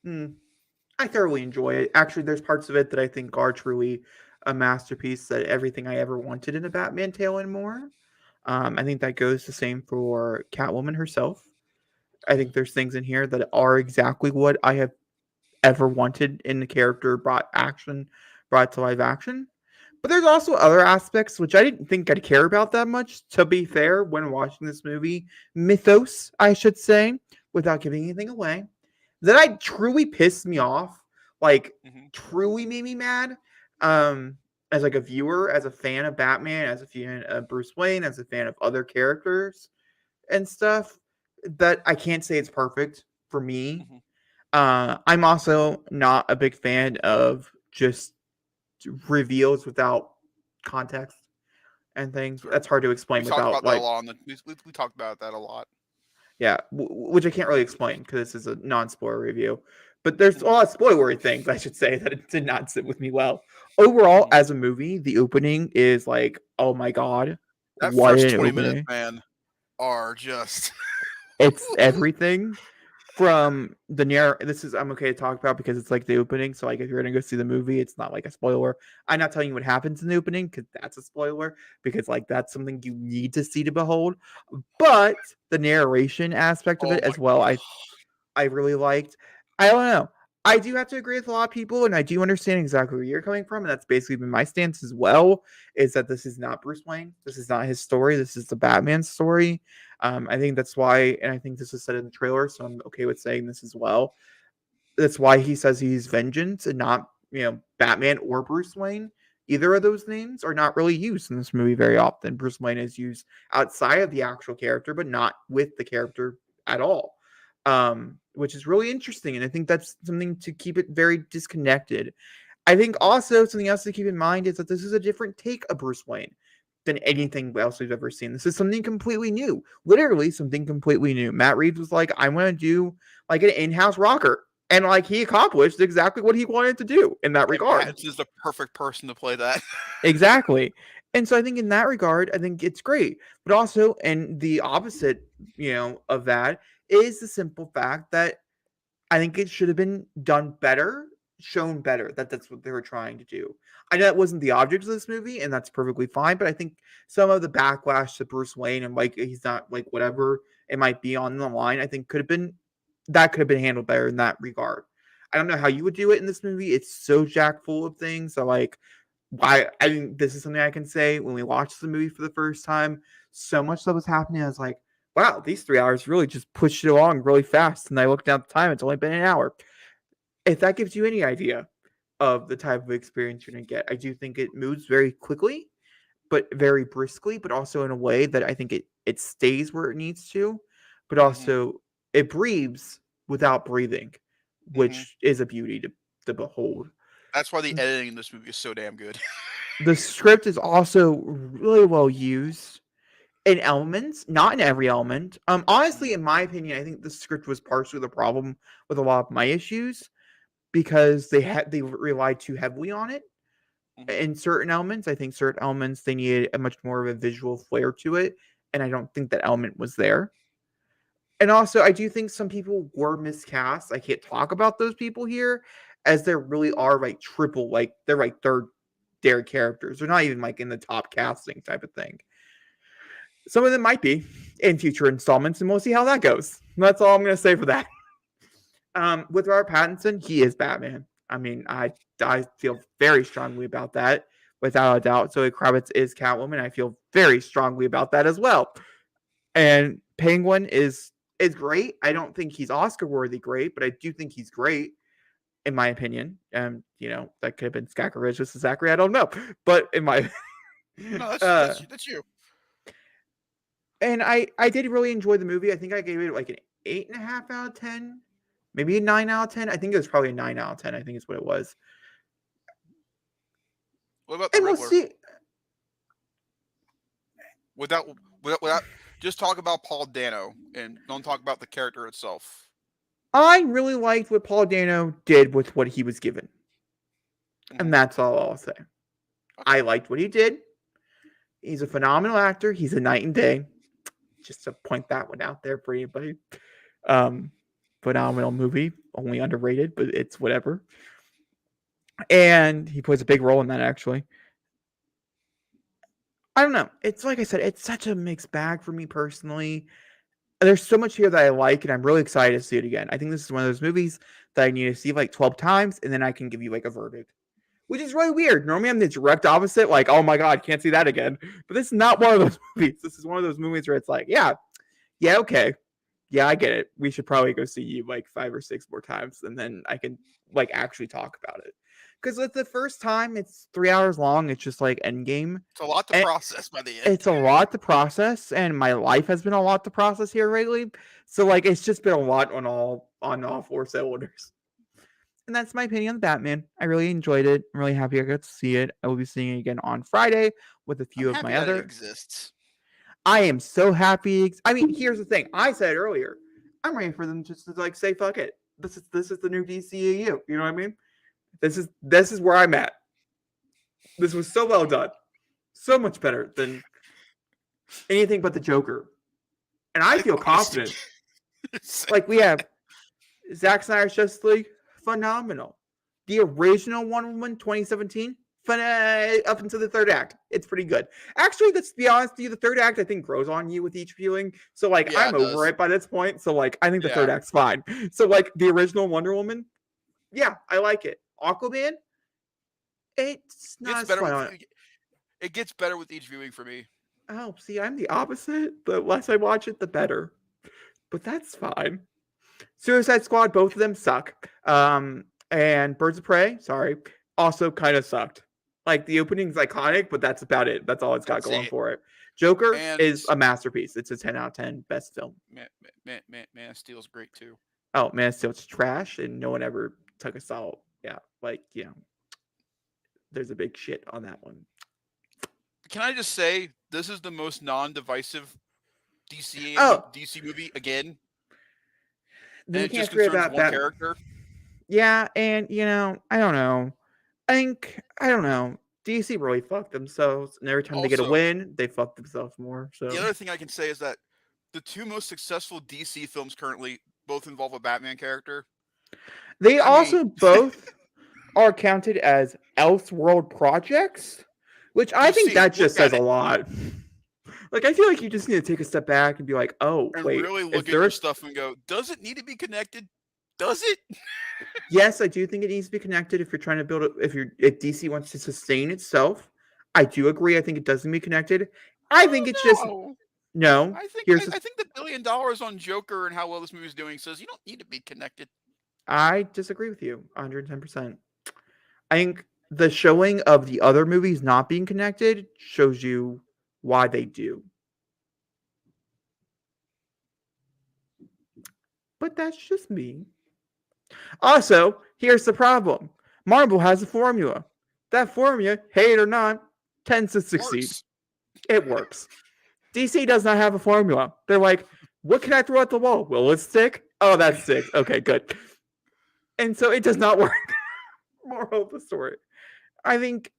I thoroughly enjoy it. Actually, there's parts of it that I think are truly a masterpiece, that everything I ever wanted in a Batman tale and more. I think that goes the same for Catwoman herself. I think there's things in here that are exactly what I have ever wanted in the character brought to live action. But there's also other aspects which I didn't think I'd care about that much, to be fair, when watching this movie. Mythos, I should say, without giving anything away, that truly pissed me off. Like, truly made me mad. As like a viewer, as a fan of Batman, as a fan of Bruce Wayne, as a fan of other characters and stuff, that I can't say it's perfect for me. I'm also not a big fan of just reveals without context and things. Sure. That's hard to explain without we talked about that a lot. Yeah, which I can't really explain because this is a non-spoiler review. But there's a lot of spoilery things, I should say, that it did not sit with me well. Overall, as a movie, the opening is like, oh my god. That first 20 minutes, man, are just... It's everything from the I'm okay to talk about because it's like the opening. So like if you're going to go see the movie, it's not like a spoiler. I'm not telling you what happens in the opening because that's a spoiler, because like that's something you need to see to behold. But the narration aspect of it as well, I really liked. I don't know. I do have to agree with a lot of people, and I do understand exactly where you're coming from, and that's basically been my stance as well, is that this is not Bruce Wayne. This is not his story. This is the Batman story. I think that's why, and I think this was said in the trailer, so I'm okay with saying this as well. That's why he says he's Vengeance and not, Batman or Bruce Wayne. Either of those names are not really used in this movie very often. Bruce Wayne is used outside of the actual character, but not with the character at all. Which is really interesting, and I think that's something to keep it very disconnected. I think also something else to keep in mind is that this is a different take of Bruce Wayne than anything else we've ever seen. This is something completely new. Literally something completely new. Matt Reeves was like, I want to do like an in-house rocker. And like he accomplished exactly what he wanted to do in that regard. This is the perfect person to play that. Exactly. And so I think in that regard, I think it's great. But also, and the opposite, of that is the simple fact that I think it should have been done better, shown better that that's what they were trying to do. I know that wasn't the object of this movie, and that's perfectly fine. But I think some of the backlash to Bruce Wayne and like he's not like whatever it might be on the line, I think could have been handled better in that regard. I don't know how you would do it in this movie. It's so jack full of things. So like I think this is something I can say when we watched the movie for the first time. So much stuff was happening. I was like, wow, these 3 hours really just pushed it along really fast. And I looked down at the time, it's only been an hour. If that gives you any idea of the type of experience you're going to get, I do think it moves very quickly, but very briskly, but also in a way that I think it stays where it needs to, but also it breathes without breathing, which is a beauty to behold. That's why the editing in this movie is so damn good. The script is also really well used in elements, not in every element. Honestly, in my opinion, I think the script was partially the problem with a lot of my issues because they relied too heavily on it in certain elements. I think certain elements they needed a much more of a visual flair to it, and I don't think that element was there. And also, I do think some people were miscast. I can't talk about those people here, as there really are like triple, like they're like third dare characters. They're not even like in the top casting type of thing. Some of them might be in future installments, and we'll see how that goes. That's all I'm going to say for that. With Robert Pattinson, he is Batman. I mean, I feel very strongly about that, without a doubt. Zoe Kravitz is Catwoman. I feel very strongly about that as well. And Penguin is great. I don't think he's Oscar worthy great, but I do think he's great, in my opinion. That could have been Zachary versus Zachary. I don't know, but in my no, that's you. And I did really enjoy the movie. I think I gave it like an 8.5 out of 10, maybe a 9 out of 10. I think it was probably a 9 out of 10. I think is what it was. What about the And we'll Riddler? see. Without, just talk about Paul Dano and don't talk about the character itself. I really liked what Paul Dano did with what he was given. And that's all I'll say. Okay. I liked what he did. He's a phenomenal actor. He's a night and day. Just to point that one out there for anybody. Phenomenal movie. Only underrated, but it's whatever. And he plays a big role in that, actually. I don't know. It's like I said, it's such a mixed bag for me personally. There's so much here that I like, and I'm really excited to see it again. I think this is one of those movies that I need to see like 12 times, and then I can give you like a verdict, which is really weird. Normally I'm the direct opposite, like, oh my God, can't see that again. But this is not one of those movies. This is one of those movies where it's like, yeah, okay. Yeah, I get it. We should probably go see you like 5 or 6 more times, and then I can like actually talk about it. Because with the first time, it's 3 hours long. It's just like Endgame. It's a lot to process by the end. It's a lot to process, and my life has been a lot to process here lately. So like, it's just been a lot on all 4 cylinders. And that's my opinion on Batman. I really enjoyed it. I'm really happy I got to see it. I will be seeing it again on Friday with a few of my other. It exists. I am so happy. I mean, here's the thing. I said earlier, I'm ready for them just to like say fuck it. This is the new DCEU. You know what I mean? This is where I'm at. This was so well done. So much better than anything but the Joker. And I feel confident. Like, we have Zack Snyder's Justice League, phenomenal. The original Wonder Woman 2017, up until the third act, it's pretty good. Actually, let's be honest with you, the third act I think grows on you with each viewing. So like, I'm over it by this point. So like, I think the third act's fine. So like, the original Wonder Woman, yeah, I like it. Aquaman, it's not as fun. It gets better with each viewing for me. Oh, see, I'm the opposite. The less I watch it, the better. But that's fine. Suicide Squad, both of them suck. And Birds of Prey, sorry, also kind of sucked. Like, the opening's iconic, but that's about it. That's all it's got going for it. Joker is a masterpiece. It's a 10 out of 10 best film. Man of Steel's great too. Oh, Man of Steel's trash, and no one ever took a salt. Yeah, like, there's a big shit on that one. Can I just say, this is the most non-divisive DC movie again? You can't forget about that character. Yeah, and I don't know. I don't know. DC really fucked themselves, and every time they get a Also, win, they fuck themselves more. the So other thing I can say is that the two most successful DC films currently both involve a Batman character. they I mean, also both are counted as Elseworld projects, which I think DC, that look just at says a it lot. Like, I feel like you just need to take a step back and be like, oh, and wait, really is look at there your a... stuff and go, does it need to be connected? Does it? Yes, I do think it needs to be connected if you're trying to build it. If DC wants to sustain itself, I do agree. I think it does need to be connected. I think it's just... No. No. I think Here's I, the... I think the $1 billion on Joker and how well this movie is doing says you don't need to be connected. I disagree with you 110%. I think the showing of the other movies not being connected shows you why they do. But that's just me. Also, here's the problem. Marvel has a formula. That formula, hate it or not, tends to succeed. Works. It works. DC does not have a formula. They're like, what can I throw at the wall? Will it stick? Oh, that sticks. Okay, good. And so it does not work. Moral of the story. I think...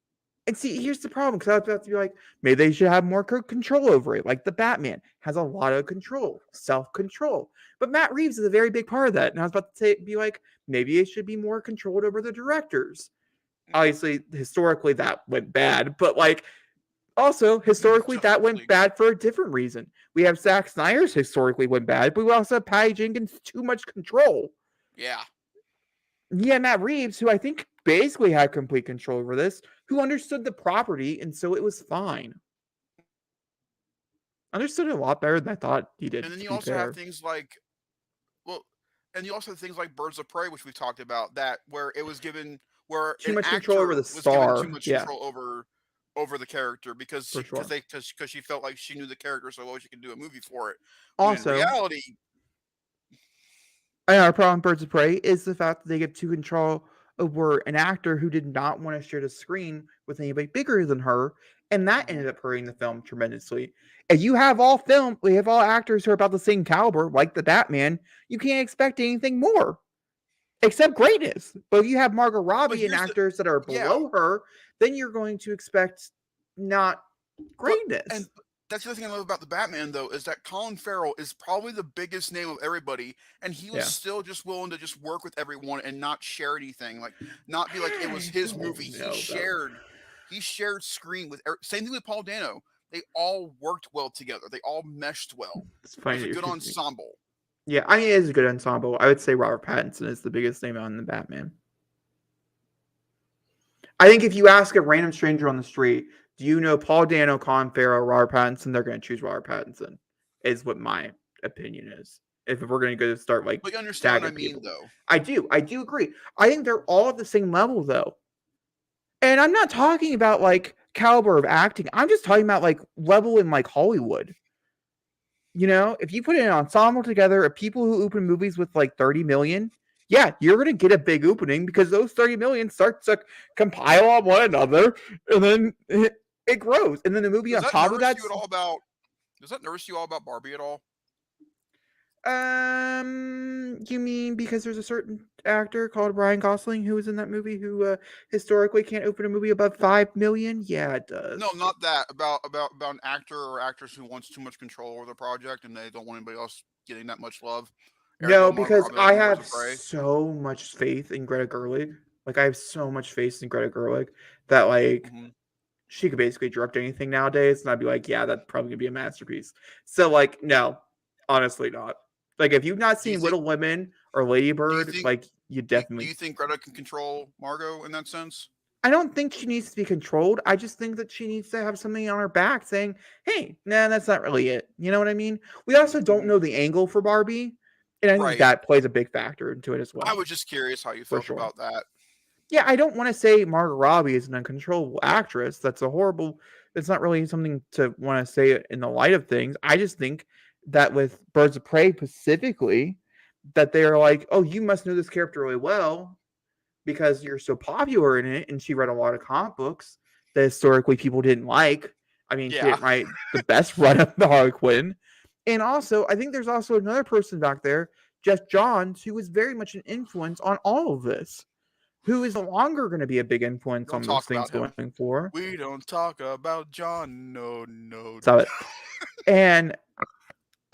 And see, here's the problem, because I was about to be like, maybe they should have more control over it. Like the Batman has a lot of control, self-control. But Matt Reeves is a very big part of that. And I was about to say, be like, maybe it should be more controlled over the directors. Obviously, historically, that went bad. But like, also, historically, that went bad for a different reason. We have Zack Snyder's historically went bad, but we also have Patty Jenkins' too much control. Yeah. Yeah, Matt Reeves, who I think basically had complete control over this, who understood the property, and so it was fine. Understood it a lot better than I thought he did. And then To you be also fair. have things like, well, and you also have things like Birds of Prey, which we've talked about, that where it was given where Too an much control over actor the was given too star. much Yeah, control over the character because for sure. she felt like she knew the character so well she could do a movie for it. When in Also, reality, our problem with Birds of Prey is the fact that they give too control over an actor who did not want to share the screen with anybody bigger than her, and that ended up hurting the film tremendously. If you have we have all actors who are about the same caliber, like the Batman, you can't expect anything more. Except greatness. But if you have Margot Robbie and actors that are below her, then you're going to expect not greatness. And that's the other thing I love about the Batman, though, is that Colin Farrell is probably the biggest name of everybody, and he was still just willing to just work with everyone and not share anything, like not be like it was his movie. He shared screen with same thing with Paul Dano. They all worked well together. They all meshed well. It's funny. It was a good ensemble. Yeah, I mean, it is a good ensemble. I would say Robert Pattinson is the biggest name on the Batman. I think if you ask a random stranger on the street, do you know Paul Dano, Colin Farrell, Robert Pattinson? They're going to choose Robert Pattinson, is what my opinion is. If we're going to go start like, but you understand what I mean, people. though. I do agree. I think they're all at the same level, though. And I'm not talking about like caliber of acting. I'm just talking about like level in like Hollywood. You know, if you put an ensemble together of people who open movies with like 30 million, yeah, you're going to get a big opening because those 30 million starts to compile on one another and then it grows. And then the movie on top of that. Does that nervous you all about Barbie at all? You mean because there's a certain actor called Ryan Gosling who was in that movie who historically can't open a movie above 5 million? Yeah, it does. No, not that. About an actor or actress who wants too much control over the project and they don't want anybody else getting that much love. No, because I have so much faith in Greta Gerwig. Like, I have so much faith in Greta Gerwig that, like, she could basically direct anything nowadays, and I'd be like, yeah, that's probably going to be a masterpiece. So, like, no, honestly not. Like, if you've not seen Little Women or Lady Bird, you definitely... Do you think Greta can control Margot in that sense? I don't think she needs to be controlled. I just think that she needs to have something on her back saying, hey, nah, that's not really it. You know what I mean? We also don't know the angle for Barbie. And I think that plays a big factor into it as well. I was just curious how you felt about that. Yeah, I don't want to say Margot Robbie is an uncontrollable actress. That's not really something to want to say in the light of things. I just think that with Birds of Prey specifically, that they're like, oh, you must know this character really well because you're so popular in it. And she read a lot of comic books that historically people didn't like. I mean, she didn't write the best run of the Harley Quinn. And also, I think there's also another person back there, Jeff Johns, who was very much an influence on all of this. who is no longer going to be a big influence Don't on those talk things about him. going forward. We don't talk about John. No, no. So it, and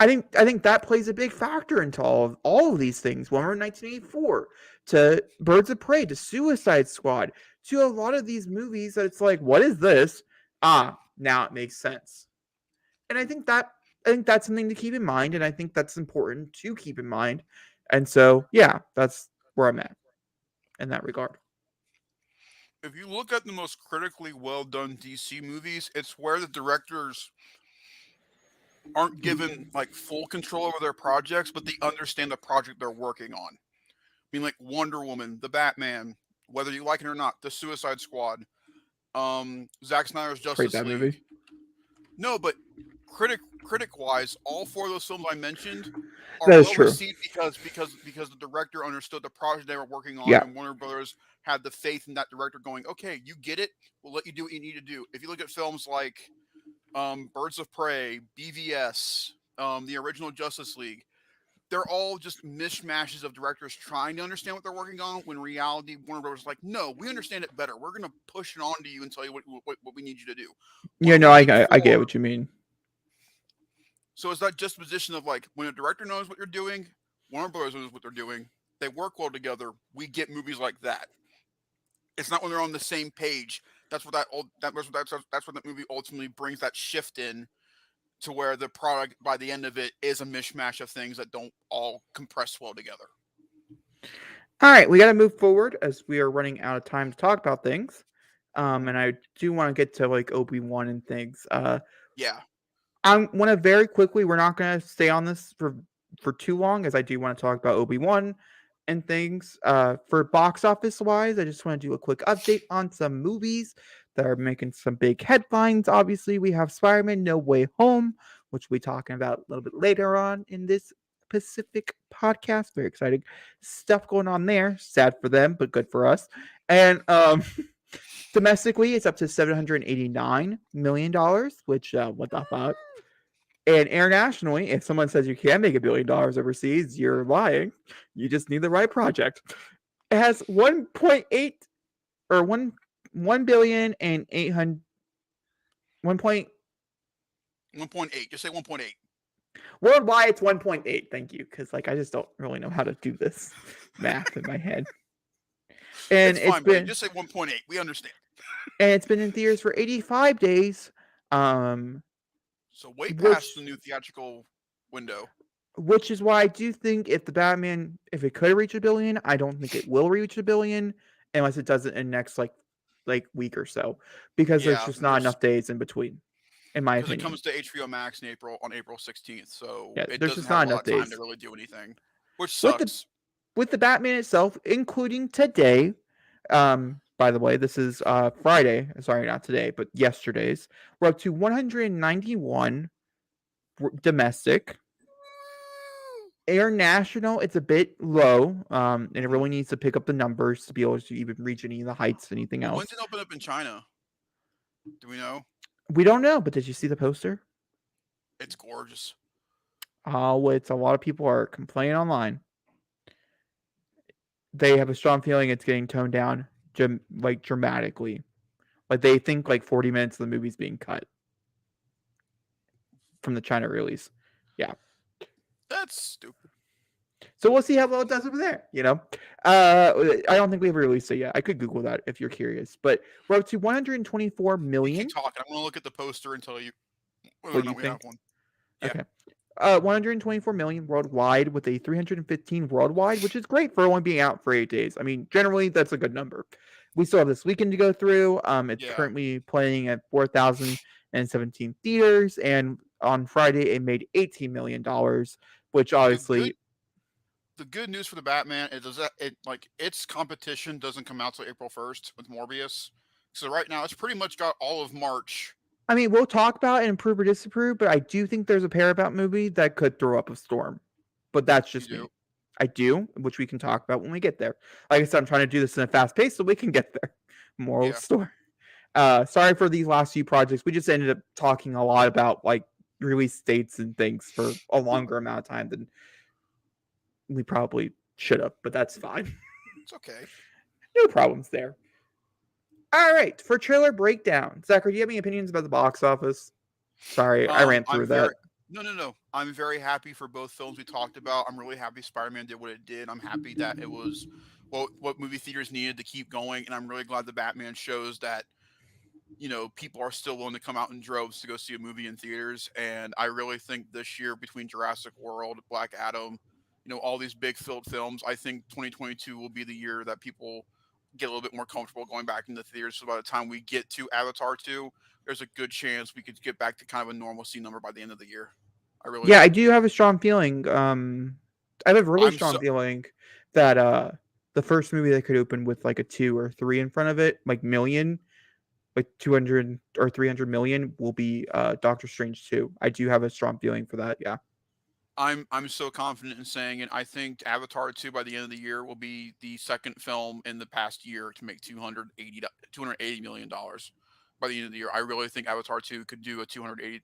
I think that plays a big factor into all of these things. When we're in 1984, to Birds of Prey, to Suicide Squad, to a lot of these movies that it's like, what is this? Now it makes sense. And I think that's something to keep in mind, and I think that's important to keep in mind. And so, yeah, that's where I'm at in that regard. If you look at the most critically well done DC movies, it's where the directors aren't given like full control over their projects, but they understand the project they're working on. I mean, like Wonder Woman, the Batman, whether you like it or not, the Suicide Squad, Zack Snyder's Great Justice that League. movie. No, but critic wise, all four of those films I mentioned are That is well true. received because the director understood the project they were working on, Yeah. and Warner Brothers had the faith in that director, going, "Okay, you get it. We'll let you do what you need to do." If you look at films like Birds of Prey, BVS, the original Justice League, they're all just mishmashes of directors trying to understand what they're working on. When in reality, Warner Brothers is like, "No, we understand it better. We're going to push it on to you and tell you what we need you to do." Yeah, no, I get what you mean. So it's that juxtaposition of like when a director knows what you're doing, Warner Brothers knows what they're doing. They work well together. We get movies like that. It's not when they're on the same page. That's what that's what that movie ultimately brings that shift in to where the product by the end of it is a mishmash of things that don't all compress well together. All right, we got to move forward as we are running out of time to talk about things. And I do want to get to like Obi-Wan and things. Yeah. I want to very quickly. We're not going to stay on this for too long, as I do want to talk about Obi-Wan and things. For box office wise, I just want to do a quick update on some movies that are making some big headlines. Obviously, we have Spider-Man: No Way Home, which we'll be talking about a little bit later on in this Pacific podcast. Very exciting stuff going on there. Sad for them, but good for us. And domestically, it's up to $789 million, which what the fuck? And internationally, if someone says you can make $1 billion overseas, you're lying. You just need the right project. It has 1.8 or 1 billion and 800 1.8. Just say 1.8. Worldwide, it's 1.8. Thank you, because like I just don't really know how to do this math in my head. And it's fine, buddy. Just say 1.8. We understand. And it's been in theaters for 85 days. So way past the new theatrical window. Which is why I do think if the Batman, if it could reach $1 billion, I don't think it will reach $1 billion unless it does it in the next like week or so, because there's just not enough days in between, in my opinion. Because it comes to HBO Max on April 16th, so yeah, it there's doesn't just have not a lot enough of time days to really do anything, which sucks. With the Batman itself, including today, by the way, this is Friday. Sorry, not today, but yesterday's. We're up to 191 domestic. International, it's a bit low, and it really needs to pick up the numbers to be able to even reach any of the heights, anything else. When's it open up in China? Do we know? We don't know, but did you see the poster? It's gorgeous. Oh, it's a lot of people are complaining online. They have a strong feeling it's getting toned down, like dramatically. Like they think like 40 minutes of the movie's being cut from the China release. Yeah, that's stupid. So we'll see how well it does over there. I don't think we've released it yet. I could Google that if you're curious. But we're up to 124 million. You keep talking. I'm going to look at the poster and tell you whether or not we have one. Yeah. Okay. 124 million worldwide with a 315 worldwide, which is great for only being out for 8 days. I mean, generally that's a good number. We still have this weekend to go through. It's currently playing at 4,017 theaters, and on Friday it made $18 million, which obviously. The good news for the Batman is that its competition doesn't come out till April 1st with Morbius. So right now it's pretty much got all of March. I mean, we'll talk about and approve or disapprove, but I do think there's a Paramount movie that could throw up a storm. But that's just me. I do, which we can talk about when we get there. Like I said, I'm trying to do this in a fast pace so we can get there. Moral story. Sorry for these last few projects. We just ended up talking a lot about like release dates and things for a longer amount of time than we probably should have, but that's fine. It's okay. No problems there. All right, for trailer breakdown, Zachary, do you have any opinions about the box office? Sorry, I ran I'm through very that. no. I'm very happy for both films we talked about. I'm really happy Spider-Man did what it did. I'm happy that it was what movie theaters needed to keep going, and I'm really glad the Batman shows that people are still willing to come out in droves to go see a movie in theaters. And I really think this year between Jurassic World, Black Adam, all these big filled films, I think 2022 will be the year that people get a little bit more comfortable going back into theaters. So by the time we get to Avatar 2, there's a good chance we could get back to kind of a normalcy number by the end of the year. I really Yeah, I do. do have a strong feeling. I have a really I'm strong so feeling that the first movie that could open with like a 2 or 3 in front of it, like million, like 200 or 300 million, will be Doctor Strange 2. I do have a strong feeling for that. Yeah. I'm so confident in saying it. I think Avatar 2 by the end of the year will be the second film in the past year to make 280 million dollars by the end of the year. I really think Avatar 2 could do a 280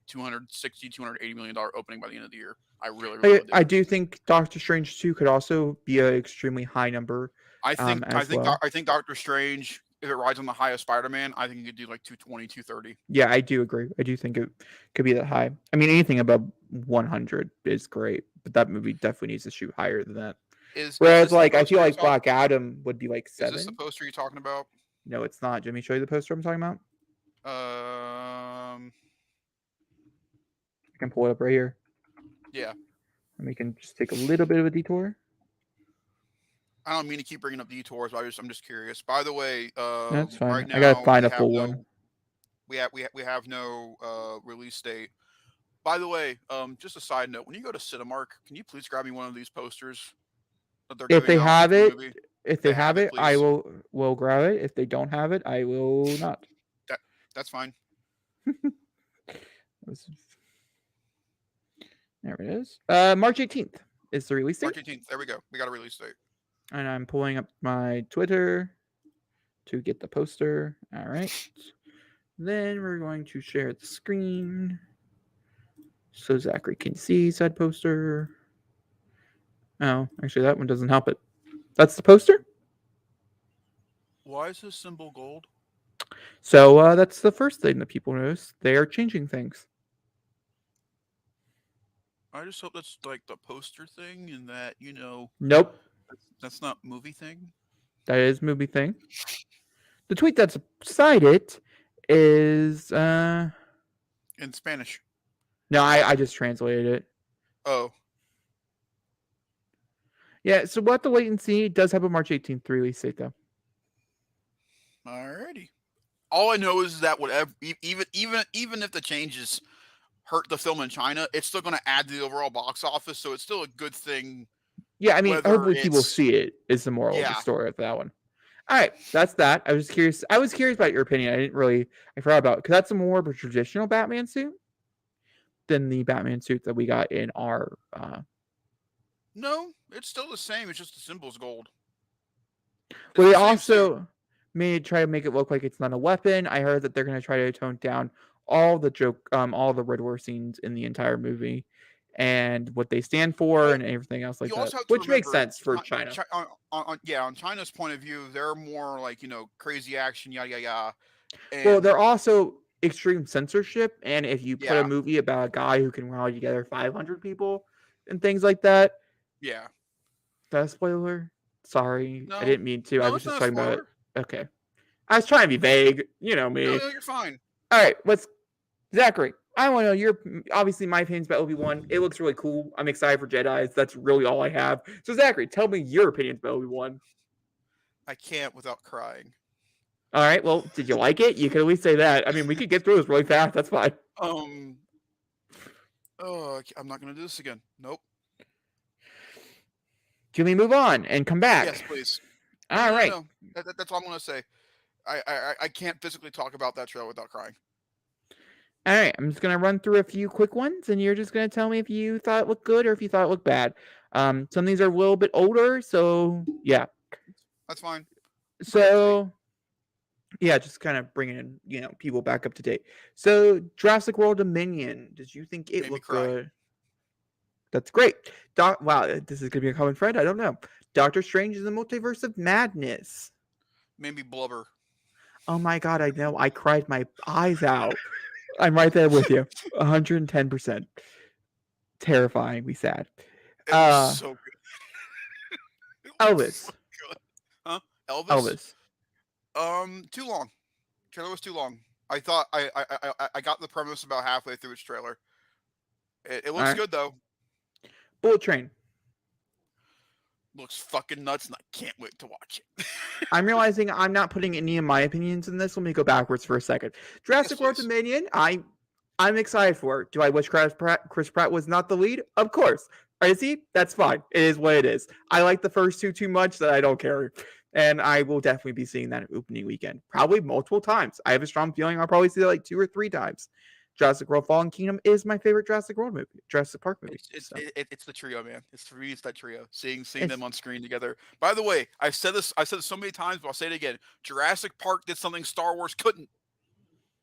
million dollar opening by the end of the year. I really I do. do think Doctor Strange 2 could also be an extremely high number as well. I think Doctor Strange, if it rides on the high of Spider-Man, I think he could do like 220, 230. Yeah, I do agree. I do think it could be that high. I mean, anything above 100 is great, but that movie definitely needs to shoot higher than that. Is Whereas, this the like, I feel poster you're like talking? Black Adam would be like Is this the 7. poster you're talking about? No, it's not. Let me show you the poster I'm talking about. Um, I can pull it up right here. yeah. And we can just take a little bit of a detour. I don't mean to keep bringing up detours, but I'm just curious. By the way, That's right fine. I gotta now find we a have full one. no we have no release date. By the way, just a side note: when you go to Cinemark, can you please grab me one of these posters that they're If giving they out have for the it, movie? if they They have have it, it, I please. will grab it. If they don't have it, I will not. That that's fine. There it is. March 18th is the release date. March 18th. There we go. We got a release date. And I'm pulling up my Twitter to get the poster. All right. Then we're going to share the screen so Zachary can see said poster. Oh, actually, that one doesn't help it. That's the poster. Why is this symbol gold? So that's the first thing that people notice. They are changing things. I just hope that's like the poster thing, and that Nope, that's not movie thing. that is movie thing. The tweet that's beside it is In Spanish. no, I just translated it. Oh, Yeah, so we'll have to wait and see. It does have a March 18th release date though. alrighty. All I know is that whatever, even if the changes hurt the film in China, it's still going to add to the overall box office. So it's still a good thing. Yeah, I mean, Whether hopefully people it's see it is the moral of the yeah, story of that one. All right, that's that. I was curious. I was curious about your opinion. I forgot about because that's a more of a traditional Batman suit than the Batman suit that we got in our. no, it's still the same. It's just the symbol's gold. It's Well, they the same suit. also try to make it look like it's not a weapon. I heard that they're going to try to tone down all the Riddler scenes in the entire movie, and what they stand for, Well, and everything else like you that, also have to which makes remember, sense for China. on China's point of view, they're more like crazy action, yada yada yada, Well, and they're also extreme censorship, and if you put a yeah, movie about a guy who can rally together 500 people and things like that, yeah. that's a spoiler. Sorry, I No, didn't mean to. I no, was it's just not a talking about it. spoiler. Okay, I was trying to be vague. You know No, me. no, you're fine. All right, let's Zachary. I want to know your obviously my opinions about Obi-Wan. It looks really cool. I'm excited for Jedi's. That's really all I have. So Zachary, tell me your opinions about Obi-Wan. I can't without crying. All right. Well, did you like it? You could at least say that. I mean, we could get through this really fast. That's fine. Um. Oh, I'm not gonna do this again. Nope. Can we move on and come Yes, back? please. All right. No. That's all I'm gonna say. I can't physically talk about that trailer without crying. All right. I'm just gonna run through a few quick ones, and you're just gonna tell me if you thought it looked good or if you thought it looked bad. Some of these are a little bit older, so yeah. That's fine. So yeah, just kind of bringing people back up to date. So Jurassic World Dominion. Did you think it Made me looked cry. good? That's great. Wow, this is gonna be a common friend. I don't know. Doctor Strange is the Multiverse of Madness. Maybe blubber. Oh my god, I know. I cried my eyes out. I'm right there with you. 110%. Terrifyingly sad. It was so good. It was so Elvis. good. Huh? Elvis? Elvis. Too long. Trailer was too long. I thought I got the premise about halfway through its trailer. It All looks right. good though. Bullet Train. Looks fucking nuts, and I can't wait to watch it. I'm realizing I'm not putting any of my opinions in this. Let me go backwards for a second. Jurassic World please. Dominion. I'm excited for it. Do I wish Chris Pratt was not the lead? Of course. Is he? That's fine. It is what it is. I like the first two too much that I don't care. And I will definitely be seeing that opening weekend. Probably multiple times. I have a strong feeling I'll probably see it like 2 or 3 times. Jurassic World Fallen Kingdom is my favorite Jurassic World movie. Jurassic Park movie. It's the trio, man. For me, it's that trio. Seeing them on screen together. By the way, I've said this so many times, but I'll say it again. Jurassic Park did something Star Wars couldn't.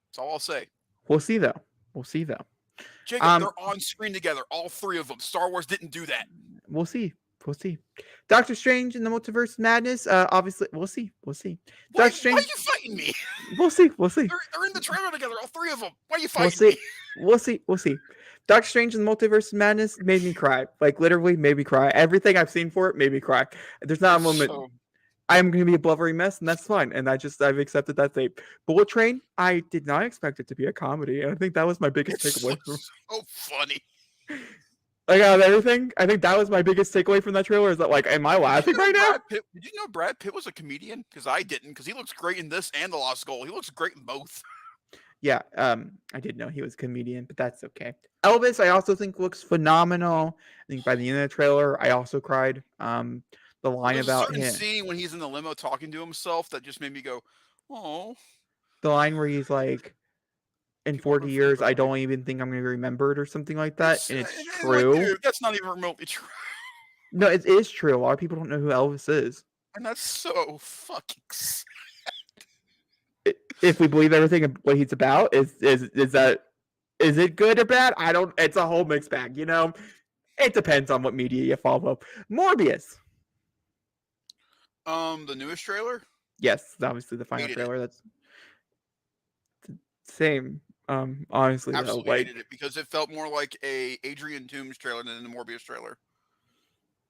That's all I'll say. We'll see though. Jacob, they're on screen together, all 3 of them. Star Wars didn't do that. We'll see. Doctor Strange and the Multiverse of Madness. Obviously, we'll see. Why are you fighting me? We'll see. They're in the trailer together, all 3 of them. Why are you fighting me? We'll see. Doctor Strange and the Multiverse of Madness made me cry. Like literally made me cry. Everything I've seen for it made me cry. There's not a moment. I'm going to be a blubbery mess, and that's fine. And I've accepted that fate. Bullet Train, I did not expect it to be a comedy, and I think that was my biggest takeaway. So funny. Like out of everything, I think that was my biggest takeaway from that trailer. Is that like, am I laughing right now? Did you know Brad Pitt was a comedian? Because I didn't. Because he looks great in this and The Lost Goal. He looks great in both. Yeah, I did know he was a comedian, but that's okay. Elvis, I also think looks phenomenal. I think by the end of the trailer, I also cried. The line about him. There's a certain scene when he's in the limo talking to himself that just made me go, oh. The line where he's like, in 40 years, I don't even think I'm going to remember it or something like that. And it's true. Like, dude, that's not even remotely true. No, it is true. A lot of people don't know who Elvis is. And that's so fucking sad. If we believe everything what he's about, is it good or bad? It's a whole mixed bag, you know? It depends on what media you follow. Morbius. The newest trailer? Yes, obviously the final trailer. That's the same. Honestly, absolutely though, hated it because it felt more like a Adrian Toomes trailer than the Morbius trailer.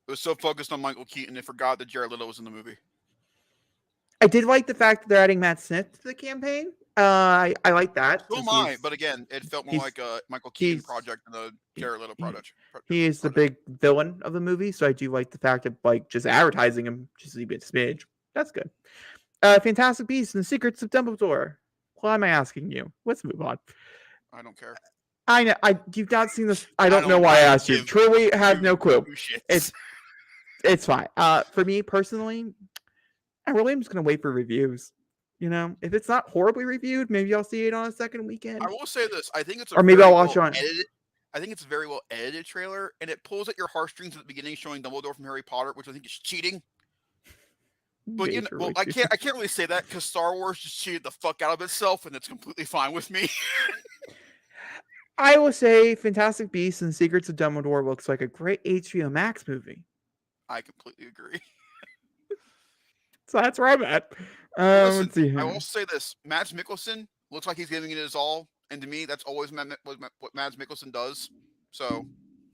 It was so focused on Michael Keaton, they forgot that Jared Leto was in the movie. I did like the fact that they're adding Matt Smith to the campaign. I like that. So am I, but again, it felt more like a Michael Keaton project than a Jared Leto project. He is the big villain of the movie, so I do like the fact of like just advertising him just a bit smidge. That's good. Fantastic Beasts and the Secrets of Dumbledore. Why am I asking you? Let's move on. I don't care. I know. You've not seen this. I don't know why I asked you. Truly have no clue. It's fine. For me personally, I really am just gonna wait for reviews. You know, if it's not horribly reviewed, maybe I'll see it on a second weekend. I will say this: I think it's or maybe I'll watch it on. I think it's a very well edited trailer, and it pulls at your heartstrings at the beginning, showing Dumbledore from Harry Potter, which I think is cheating. But you know, I can't really say that because Star Wars just cheated the fuck out of itself, and it's completely fine with me. I will say, Fantastic Beasts and Secrets of Dumbledore looks like a great HBO Max movie. I completely agree. So that's where I'm at. Listen, let's see. I will say this: Mads Mikkelsen looks like he's giving it his all, and to me, that's always what Mads Mikkelsen does. So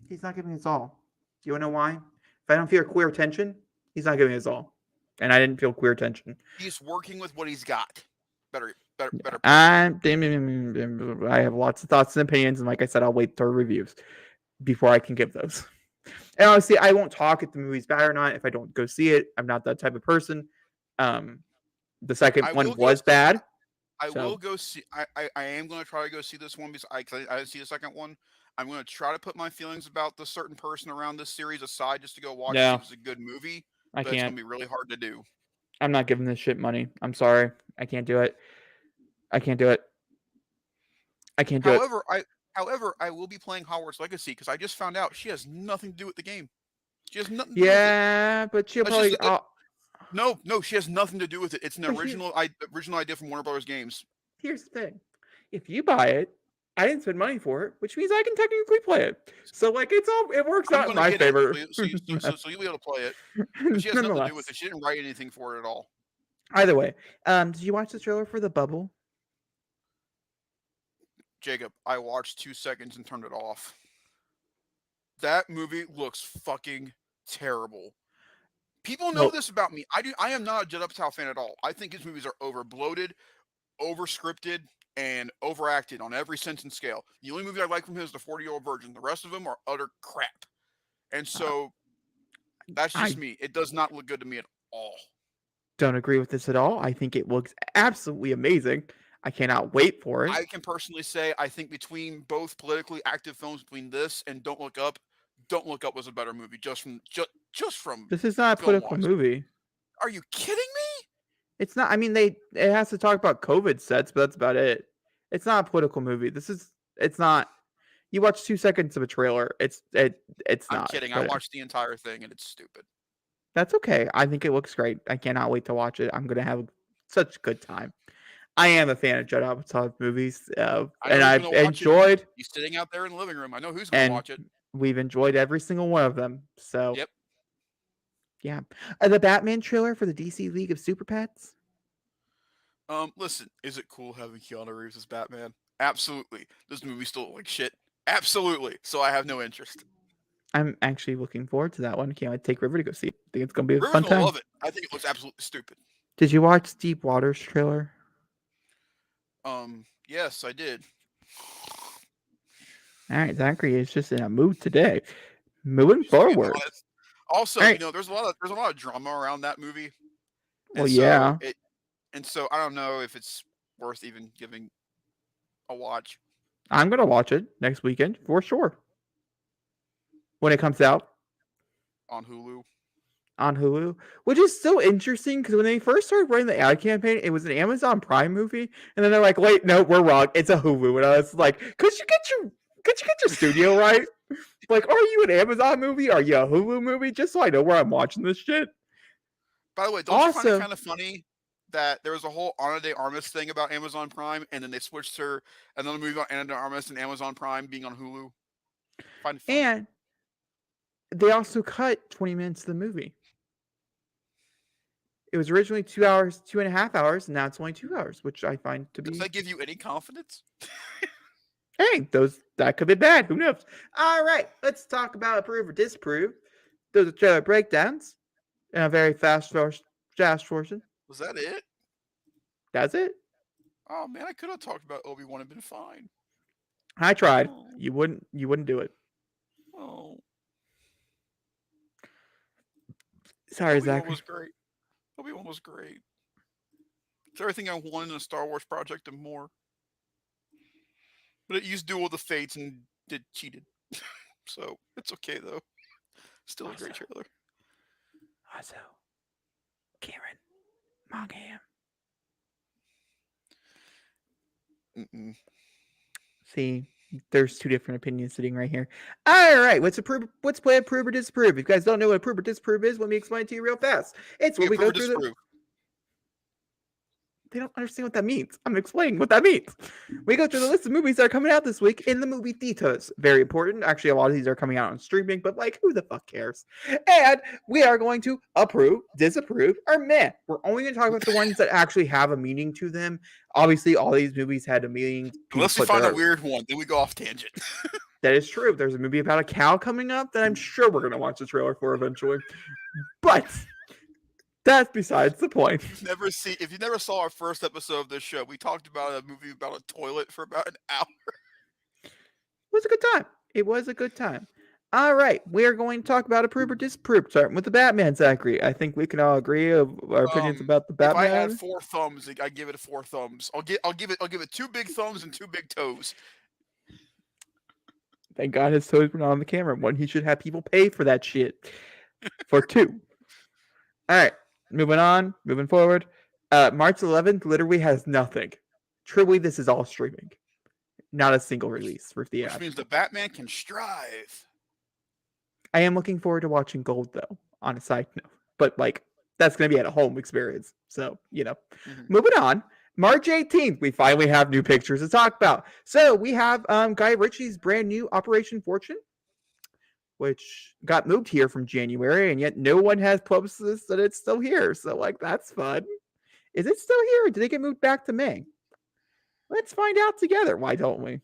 he's not giving his all. Do you want to know why? If I don't feel queer tension, he's not giving his all. And I didn't feel queer tension. He's working with what he's got. Better. I have lots of thoughts and opinions, and like I said, I'll wait for reviews before I can give those. And honestly, I won't talk if the movie's bad or not if I don't go see it. I'm not that type of person. The second one was bad. I will go see. I am going to try to go see this one because I didn't see the second one. I'm going to try to put my feelings about the certain person around this series aside just to go watch it. If it's a good movie. I can't. It's going to be really hard to do. I'm not giving this shit money. I'm sorry. I can't do it. However, I will be playing Hogwarts Legacy because I just found out she has nothing to do with the game. She has nothing to do with it. Yeah, but she'll probably... No, she has nothing to do with it. It's an original idea from Warner Brothers Games. Here's the thing. If you buy it, I didn't spend money for it, which means I can technically play it. So, like, it works out in my favor. So you'll be able to play it. But she has nothing to do with it. She didn't write anything for it at all. Either way, did you watch the trailer for The Bubble? Jacob, I watched 2 seconds and turned it off. That movie looks fucking terrible. People know Well, this about me. I am not a Judd Apatow fan at all. I think his movies are over bloated, over scripted, and overacted on every sense and scale. The only movie I like from him is The 40-Year-Old Virgin. The rest of them are utter crap. And uh, so that's I just me. It does not look good to me at all. don't agree with this at all. I think it looks absolutely amazing. I cannot wait for it. I can personally say I think between both politically active films, between this and Don't Look Up was a better movie just from This is not a film political wise. movie. Are you kidding me? It's not. I mean, it has to talk about COVID sets, but that's about it. It's not a political movie. It's not. You watch 2 seconds of a trailer. It's I'm not. kidding. I But watched the entire thing and it's stupid. that's okay. I think it looks great. I cannot wait to watch it. I'm gonna have such a good time. I am a fan of Judd Apatow movies, I know and who's I've gonna watch it. enjoyed, He's sitting out there in the living room. I know who's gonna and watch it. we've enjoyed every single one of them. So Yep. yeah, the Batman trailer for the DC League of Super Pets. Listen, is it cool having Keanu Reeves as Batman? Absolutely. Does the movie still look like shit? Absolutely. So I have no interest. I'm actually looking forward to that one. Can't wait to take River to go see it. I think it's gonna be a River's fun gonna time. love it. I think it looks absolutely stupid. Did you watch Deep Waters trailer? Yes, I did. All right, Zachary is just in a mood today. Moving Just being forward. honest. Also, All right. there's a lot of drama around that movie. Well, And yeah, so I don't know if it's worth even giving a watch. I'm gonna watch it next weekend for sure when it comes out On Hulu. on Hulu, which is so interesting because when they first started running the ad campaign, it was an Amazon Prime movie, and then they're like, "Wait, no, we're wrong. It's a Hulu." And I was like, "Could you get your studio right? Like, are you an Amazon movie? Are you a Hulu movie? Just so I know where I'm watching this shit." By the way, don't you find it Also, kind of funny that there was a whole Ana de Armas thing about Amazon Prime, and then they switched her another movie about Ana de Armas and Amazon Prime being on Hulu? Find it funny. and they also cut 20 minutes of the movie. It was originally 2 hours, 2.5 hours, and now it's only 2 hours, which I find to Does be, that give you any confidence? hey, that could be bad. Who knows? All right, let's talk about approve or disapprove. Those are trailer breakdowns in a very fast version. Was that it? That's it. Oh man, I could have talked about Obi-Wan and been fine. I tried. Oh. You wouldn't do it. Oh. Sorry, Obi-Wan Zachary. was great. Obi-Wan was great. It's everything I wanted in a Star Wars project and more. But it used Duel of the Fates and did cheated. So it's okay though. Still a great trailer. Also, Karen Mongham. Mm-mm. See, there's two different opinions sitting right here. All right, let's play approve or disapprove. If you guys don't know what approve or disapprove is, let me explain it to you real fast. It's when we go through the. They don't understand what that means. I'm explaining what that means. We go through the list of movies that are coming out this week in the movie theaters. Very important. Actually, a lot of these are coming out on streaming, but like, who the fuck cares? And we are going to approve, disapprove, or meh. We're only going to talk about the ones that actually have a meaning to them. Obviously, all these movies had a meaning. Unless we find a weird one, then we go off tangent. That is true. There's a movie about a cow coming up that I'm sure we're going to watch the trailer for eventually. But that's besides the point. If you never saw our first episode of this show, we talked about a movie about a toilet for about an hour. It was a good time. It was a good time. All right, we are going to talk about approve or disapprove, starting with the Batman, Zachary. I think we can all agree of our opinions about the Batman. If I had 4 thumbs, I give it 4 thumbs. I'll give it 2 big thumbs and 2 big toes. Thank God his toes were not on the camera. One, he should have people pay for that shit. For 2. All right, moving forward. March 11th literally has nothing. Truly, this is all streaming. Not a single release for the app. Which means the Batman can strive. I am looking forward to watching Gold, though, on a side note. But, like, that's going to be at a home experience. So, Moving on. March 18th, we finally have new pictures to talk about. So, we have Guy Ritchie's brand new Operation Fortune, which got moved here from January, and yet no one has publicized that it's still here. So, like, that's fun. Is it still here, or did they get moved back to May? Let's find out together. Why don't we?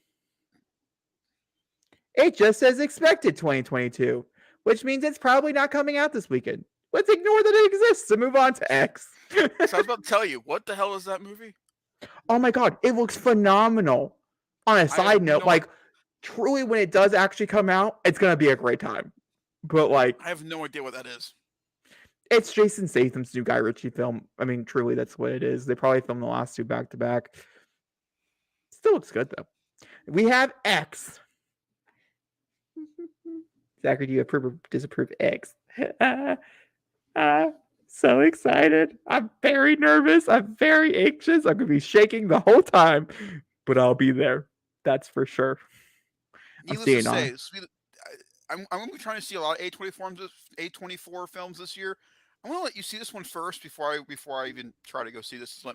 It just says expected 2022, which means it's probably not coming out this weekend. Let's ignore that it exists and move on to X. So I was about to tell you, what the hell is that movie? Oh my god, it looks phenomenal. On a side note, like, truly, when it does actually come out, it's gonna be a great time. But like, I have no idea what that is. it's Jason Statham's new Guy Ritchie film. I mean, truly, that's what it is. They probably filmed the last two back to back. Still looks good though. We have X. Zachary, do you approve or disapprove X? So excited. I'm very nervous. I'm very anxious. I'm going to be shaking the whole time, but I'll be there. That's for sure. Needless to say, I'm going to be trying to see a lot of A24 films this year. I'm going to let you see this one first before I even try to go see this. To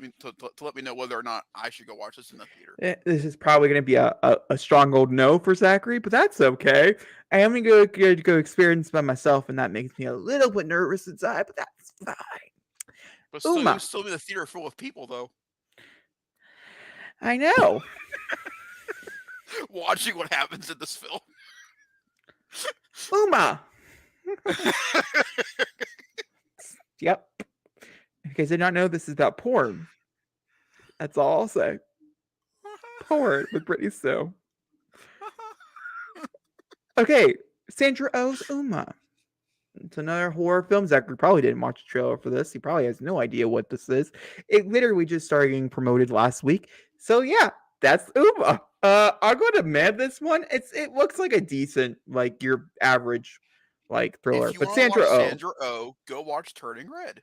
let me know whether or not I should go watch this in the theater. This is probably going to be a strong old no for Zachary, but that's okay. I am going to go experience by myself, and that makes me a little bit nervous inside, but that's fine. But still, still be in the theater full of people, though. I know. Watching what happens in this film. Uma. Yep. In case I did not know, this is about porn. That's all I'll say. Porn with Brittany Snow. Okay, Sandra Oh's Uma. It's another horror film. Zachary probably didn't watch the trailer for this. He probably has no idea what this is. It literally just started getting promoted last week. So yeah, that's Uma. I'm going to demand this one. It looks like a decent, like your average, like thriller. If you but want to Sandra watch Oh, Sandra Oh, go watch Turning Red.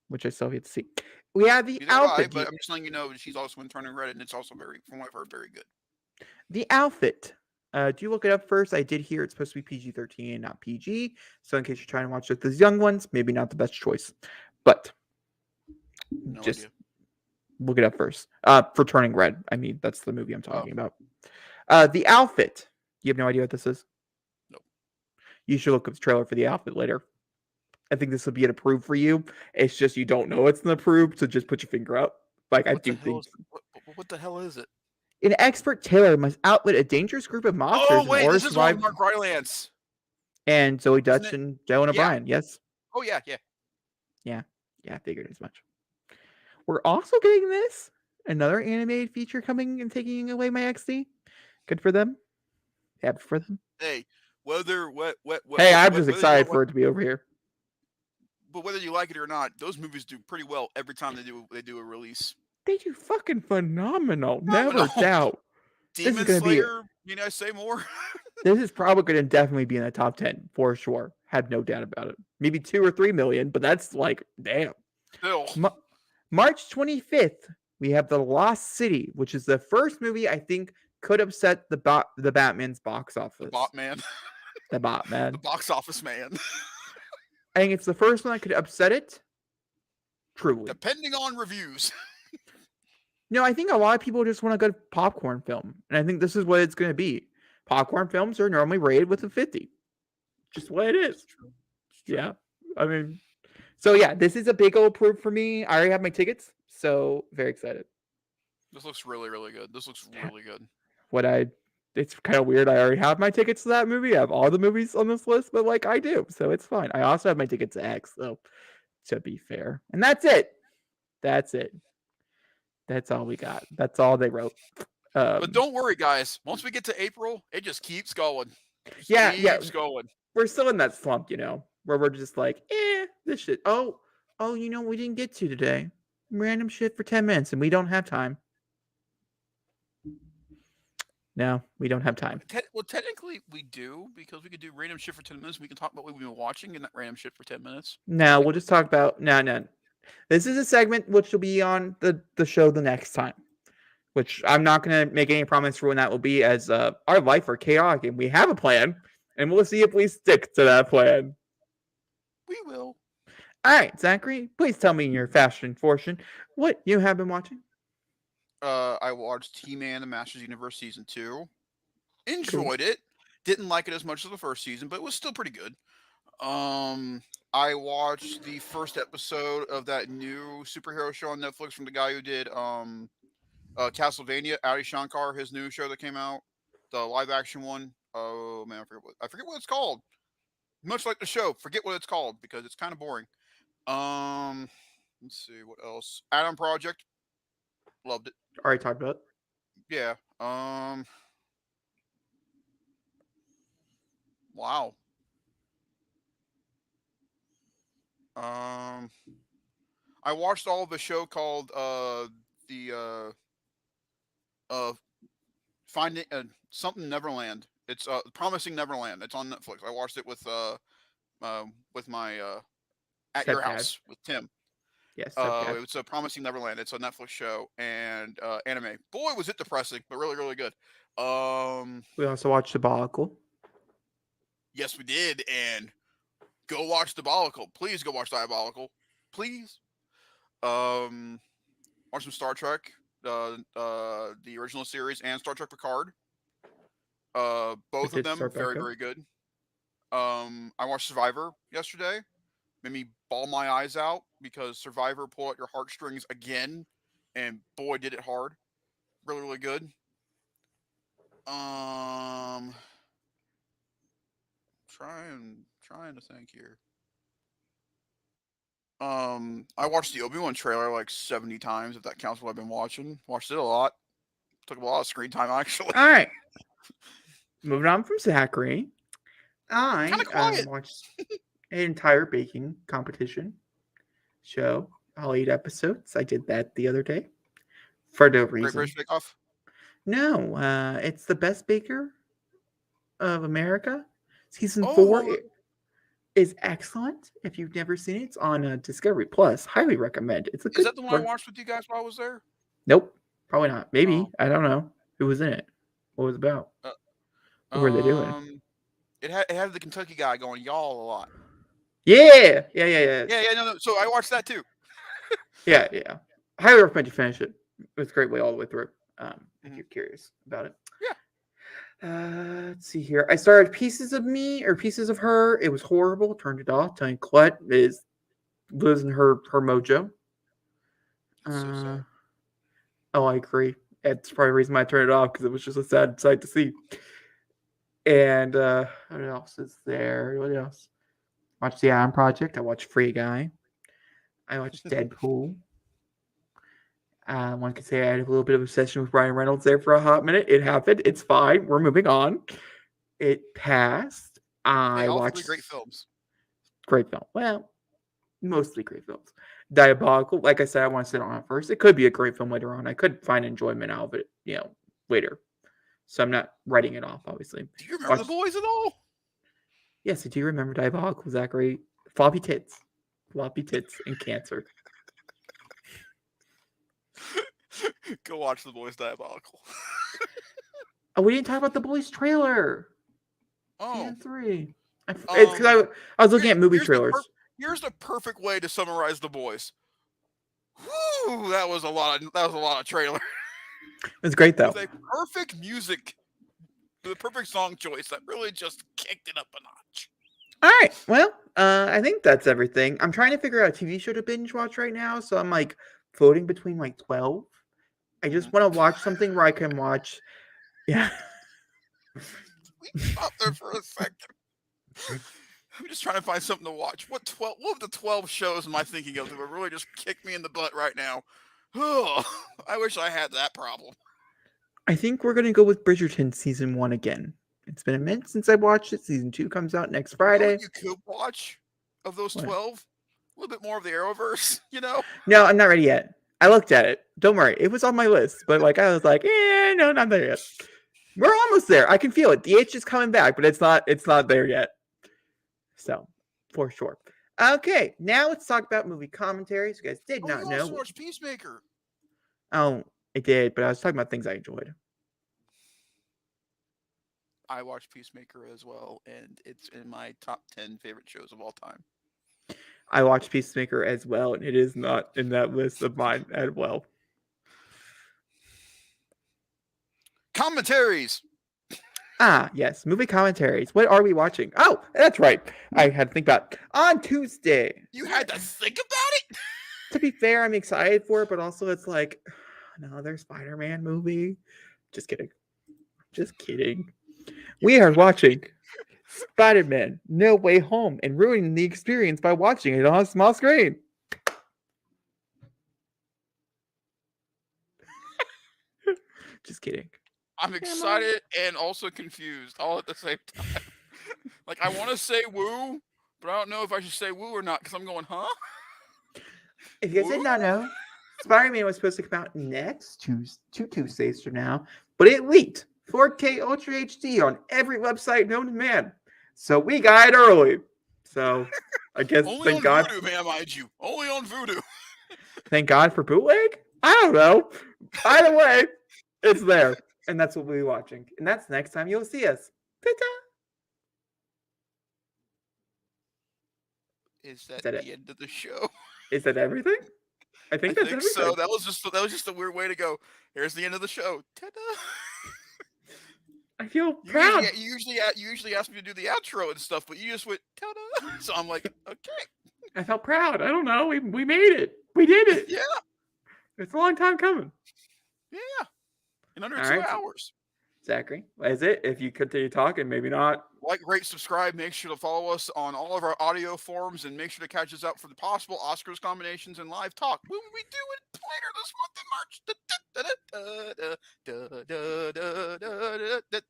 Which I still have to see. We have the outfit. But I'm just letting you know she's also in Turning Red, and it's also from what I've heard, very good. The outfit. Do you look it up first? I did hear it's supposed to be PG-13, not PG. So in case you're trying to watch like those young ones, maybe not the best choice. But just look it up first. For Turning Red. I mean, that's the movie I'm talking about. The outfit. You have no idea what this is? Nope. You should look up the trailer for the outfit later. I think this will be an approved for you. It's just you don't know it's an approved, so just put your finger up. Like I do think. What the hell is it? An expert tailor must outwit a dangerous group of monsters. Oh wait, this is one with Mark Rylance and Zoe Dutch and Dylan O'Brien. Yes. Oh yeah. I figured as much. We're also getting this another animated feature coming and taking away my XD. Good for them. Happy for them. Hey, I'm just excited for it to be over here. But whether you like it or not, those movies do pretty well every time they do a release. They do fucking phenomenal. Never doubt. Demon Slayer, need I say more? This is probably going to definitely be in the top 10 for sure. Have no doubt about it. Maybe 2 or 3 million, but that's like, damn. Still. March 25th, we have The Lost City, which is the first movie I think could upset the Batman's box office. The Botman. The Botman. The box office man. I think it's the first one that could upset it. Truly. Depending on reviews. No, I think a lot of people just want a good popcorn film. And I think this is what it's going to be. Popcorn films are normally rated with a 50. Just what it is. It's true. Yeah. I mean, so yeah, this is a big old proof for me. I already have my tickets. So very excited. This looks really, really good. This looks really good. It's kind of weird. I already have my tickets to that movie. I have all the movies on this list, but like I do, so it's fine. I also have my tickets to X, though, to be fair. And that's it. That's all we got. That's all they wrote. But don't worry, guys. Once we get to April, it just keeps going. Keeps going. We're still in that slump, where we're just like, this shit. Oh, we didn't get to today. Random shit for 10 minutes, and we don't have time. No, we don't have time. Well, technically, we do, because we could do random shit for 10 minutes. We can talk about what we've been watching in that random shit for 10 minutes. No, we'll just talk about... No. This is a segment which will be on the show the next time, which I'm not going to make any promise for when that will be, as our life are chaotic, and we have a plan, and we'll see if we stick to that plan. We will. All right, Zachary, please tell me in your fashion fortune what you have been watching. I watched He-Man: The Masters Universe Season 2. Enjoyed it. Didn't like it as much as the first season, but it was still pretty good. I watched the first episode of that new superhero show on Netflix from the guy who did Castlevania, Adi Shankar, his new show that came out, the live action one. Oh man, I forget what it's called. Much like the show, forget what it's called because it's kind of boring. Let's see what else. Adam Project, loved it. Already talked about it. Yeah. Wow. I watched all of the show called the Finding something Neverland. It's Promising Neverland. It's on Netflix. I watched it with my at your Stepdad. house with Tim. Yes, stepdad. It's a Promising Neverland. It's a Netflix show and anime. Boy, was it depressing, but really, really good. We also watched Diabolical. Yes, we did. And go watch Diabolical. Please go watch Diabolical. Please. Watch some Star Trek, the original series, and Star Trek Picard. Both of them very, very good. I watched Survivor yesterday. Made me bawl my eyes out because Survivor pulled out your heartstrings again, and boy, did it hard. Really, really good. Trying to think here. I watched the Obi-Wan trailer like 70 times, if that counts what I've been watching. Watched it a lot. Took a lot of screen time, actually. All right. Moving on from Zachary. Kinda quiet. Watched an entire baking competition show, all 8 episodes. I did that the other day for no reason. Great British Bake Off? No, it's the Best Baker of America. Season 4 is excellent. If you've never seen it, it's on Discovery Plus. Highly recommend. It's a good. Is that the one I watched with you guys while I was there? Nope, probably not. Maybe. I don't know who was in it. What was it about? What were they doing? It had the Kentucky guy going y'all a lot. Yeah. No. So I watched that too. yeah. Highly recommend you finish it. It was a great way all the way through. If you're curious about it. Yeah. Let's see here. I started Pieces of Me or Pieces of Her. It was horrible. Turned it off. Telling Colette is losing her mojo. So Oh, I agree. That's probably the reason why I turned it off, because it was just a sad sight to see. And what else is there? What else? Watched The Adam Project. I watched Free Guy. I watched Deadpool. One could say I had a little bit of obsession with Ryan Reynolds there for a hot minute. It happened. It's fine. We're moving on. It passed. I watched 3 great films. Great film. Well, mostly great films. Diabolical. Like I said, I want to sit on it first. It could be a great film later on. I could find enjoyment out of it, later. So I'm not writing it off, obviously. Do you remember The Boys at all? Yes, I do remember Diabolical, Zachary. Floppy tits, and cancer. Go watch The Boys Diabolical. Oh, we didn't talk about The Boys trailer. Oh. Season 3. It's because I was looking at movie trailers. Here's the perfect way to summarize The Boys. Woo! That was a lot of trailer. It was great though. With a perfect music, the perfect song choice that really just kicked it up a notch. All right. Well, I think that's everything. I'm trying to figure out a TV show to binge watch right now, so I'm like floating between like 12. I just want to watch something where I can watch. Yeah. We stopped there for a second. I'm just trying to find something to watch. What of the 12 shows am I thinking of that would really just kick me in the butt right now? Oh, I wish I had that problem. I think we're going to go with Bridgerton season 1 again. It's been a minute since I watched it. Season 2 comes out next Friday. You could watch of those 12? A little bit more of the Arrowverse, No, I'm not ready yet. I looked at it. Don't worry. It was on my list. But I was like, no, not there yet. We're almost there. I can feel it. The itch is coming back, but it's not there yet. So, for sure. Okay, now let's talk about movie commentaries. You guys did not know. You also watched Peacemaker. Oh, I did, but I was talking about things I enjoyed. I watched Peacemaker as well, and it's in my top 10 favorite shows of all time. I watched Peacemaker as well, and it is not in that list of mine as well. Commentaries. Ah, yes, movie commentaries. What are we watching? Oh, that's right. I had to think about it. On Tuesday. You had to think about it? To be fair, I'm excited for it, but also it's like another Spider-Man movie. Just kidding. Just kidding. We are watching Spider-Man No Way Home and ruining the experience by watching it on a small screen. Just kidding. I'm excited and also confused all at the same time. Like, I want to say woo, but I don't know if I should say woo or not because I'm going, huh? If you guys did not know, Spider-Man was supposed to come out next two Tuesdays from now, but it leaked 4K Ultra HD on every website known to man. So we got it early. So I guess Only thank on God. Voodoo, man, mind you. Only on Voodoo. Thank God for bootleg? I don't know. Either way, it's there. And that's what we'll be watching. And that's next time you'll see us. Ta-ta. Is that that the end of the show? Is that everything? I I think that's think everything. so. That was just a weird way to go. Here's the end of the show. Ta-da. I feel proud. You usually ask me to do the outro and stuff, but you just went ta-da. So I'm like, okay. I felt proud. I don't know. We made it. We did it. Yeah. It's a long time coming. Yeah. In under All 2 right. hours. Zachary, is it? If you continue talking, maybe not. Like, rate, subscribe. Make sure to follow us on all of our audio forums and make sure to catch us out for the possible Oscars combinations and live talk. When we do it later this month in March.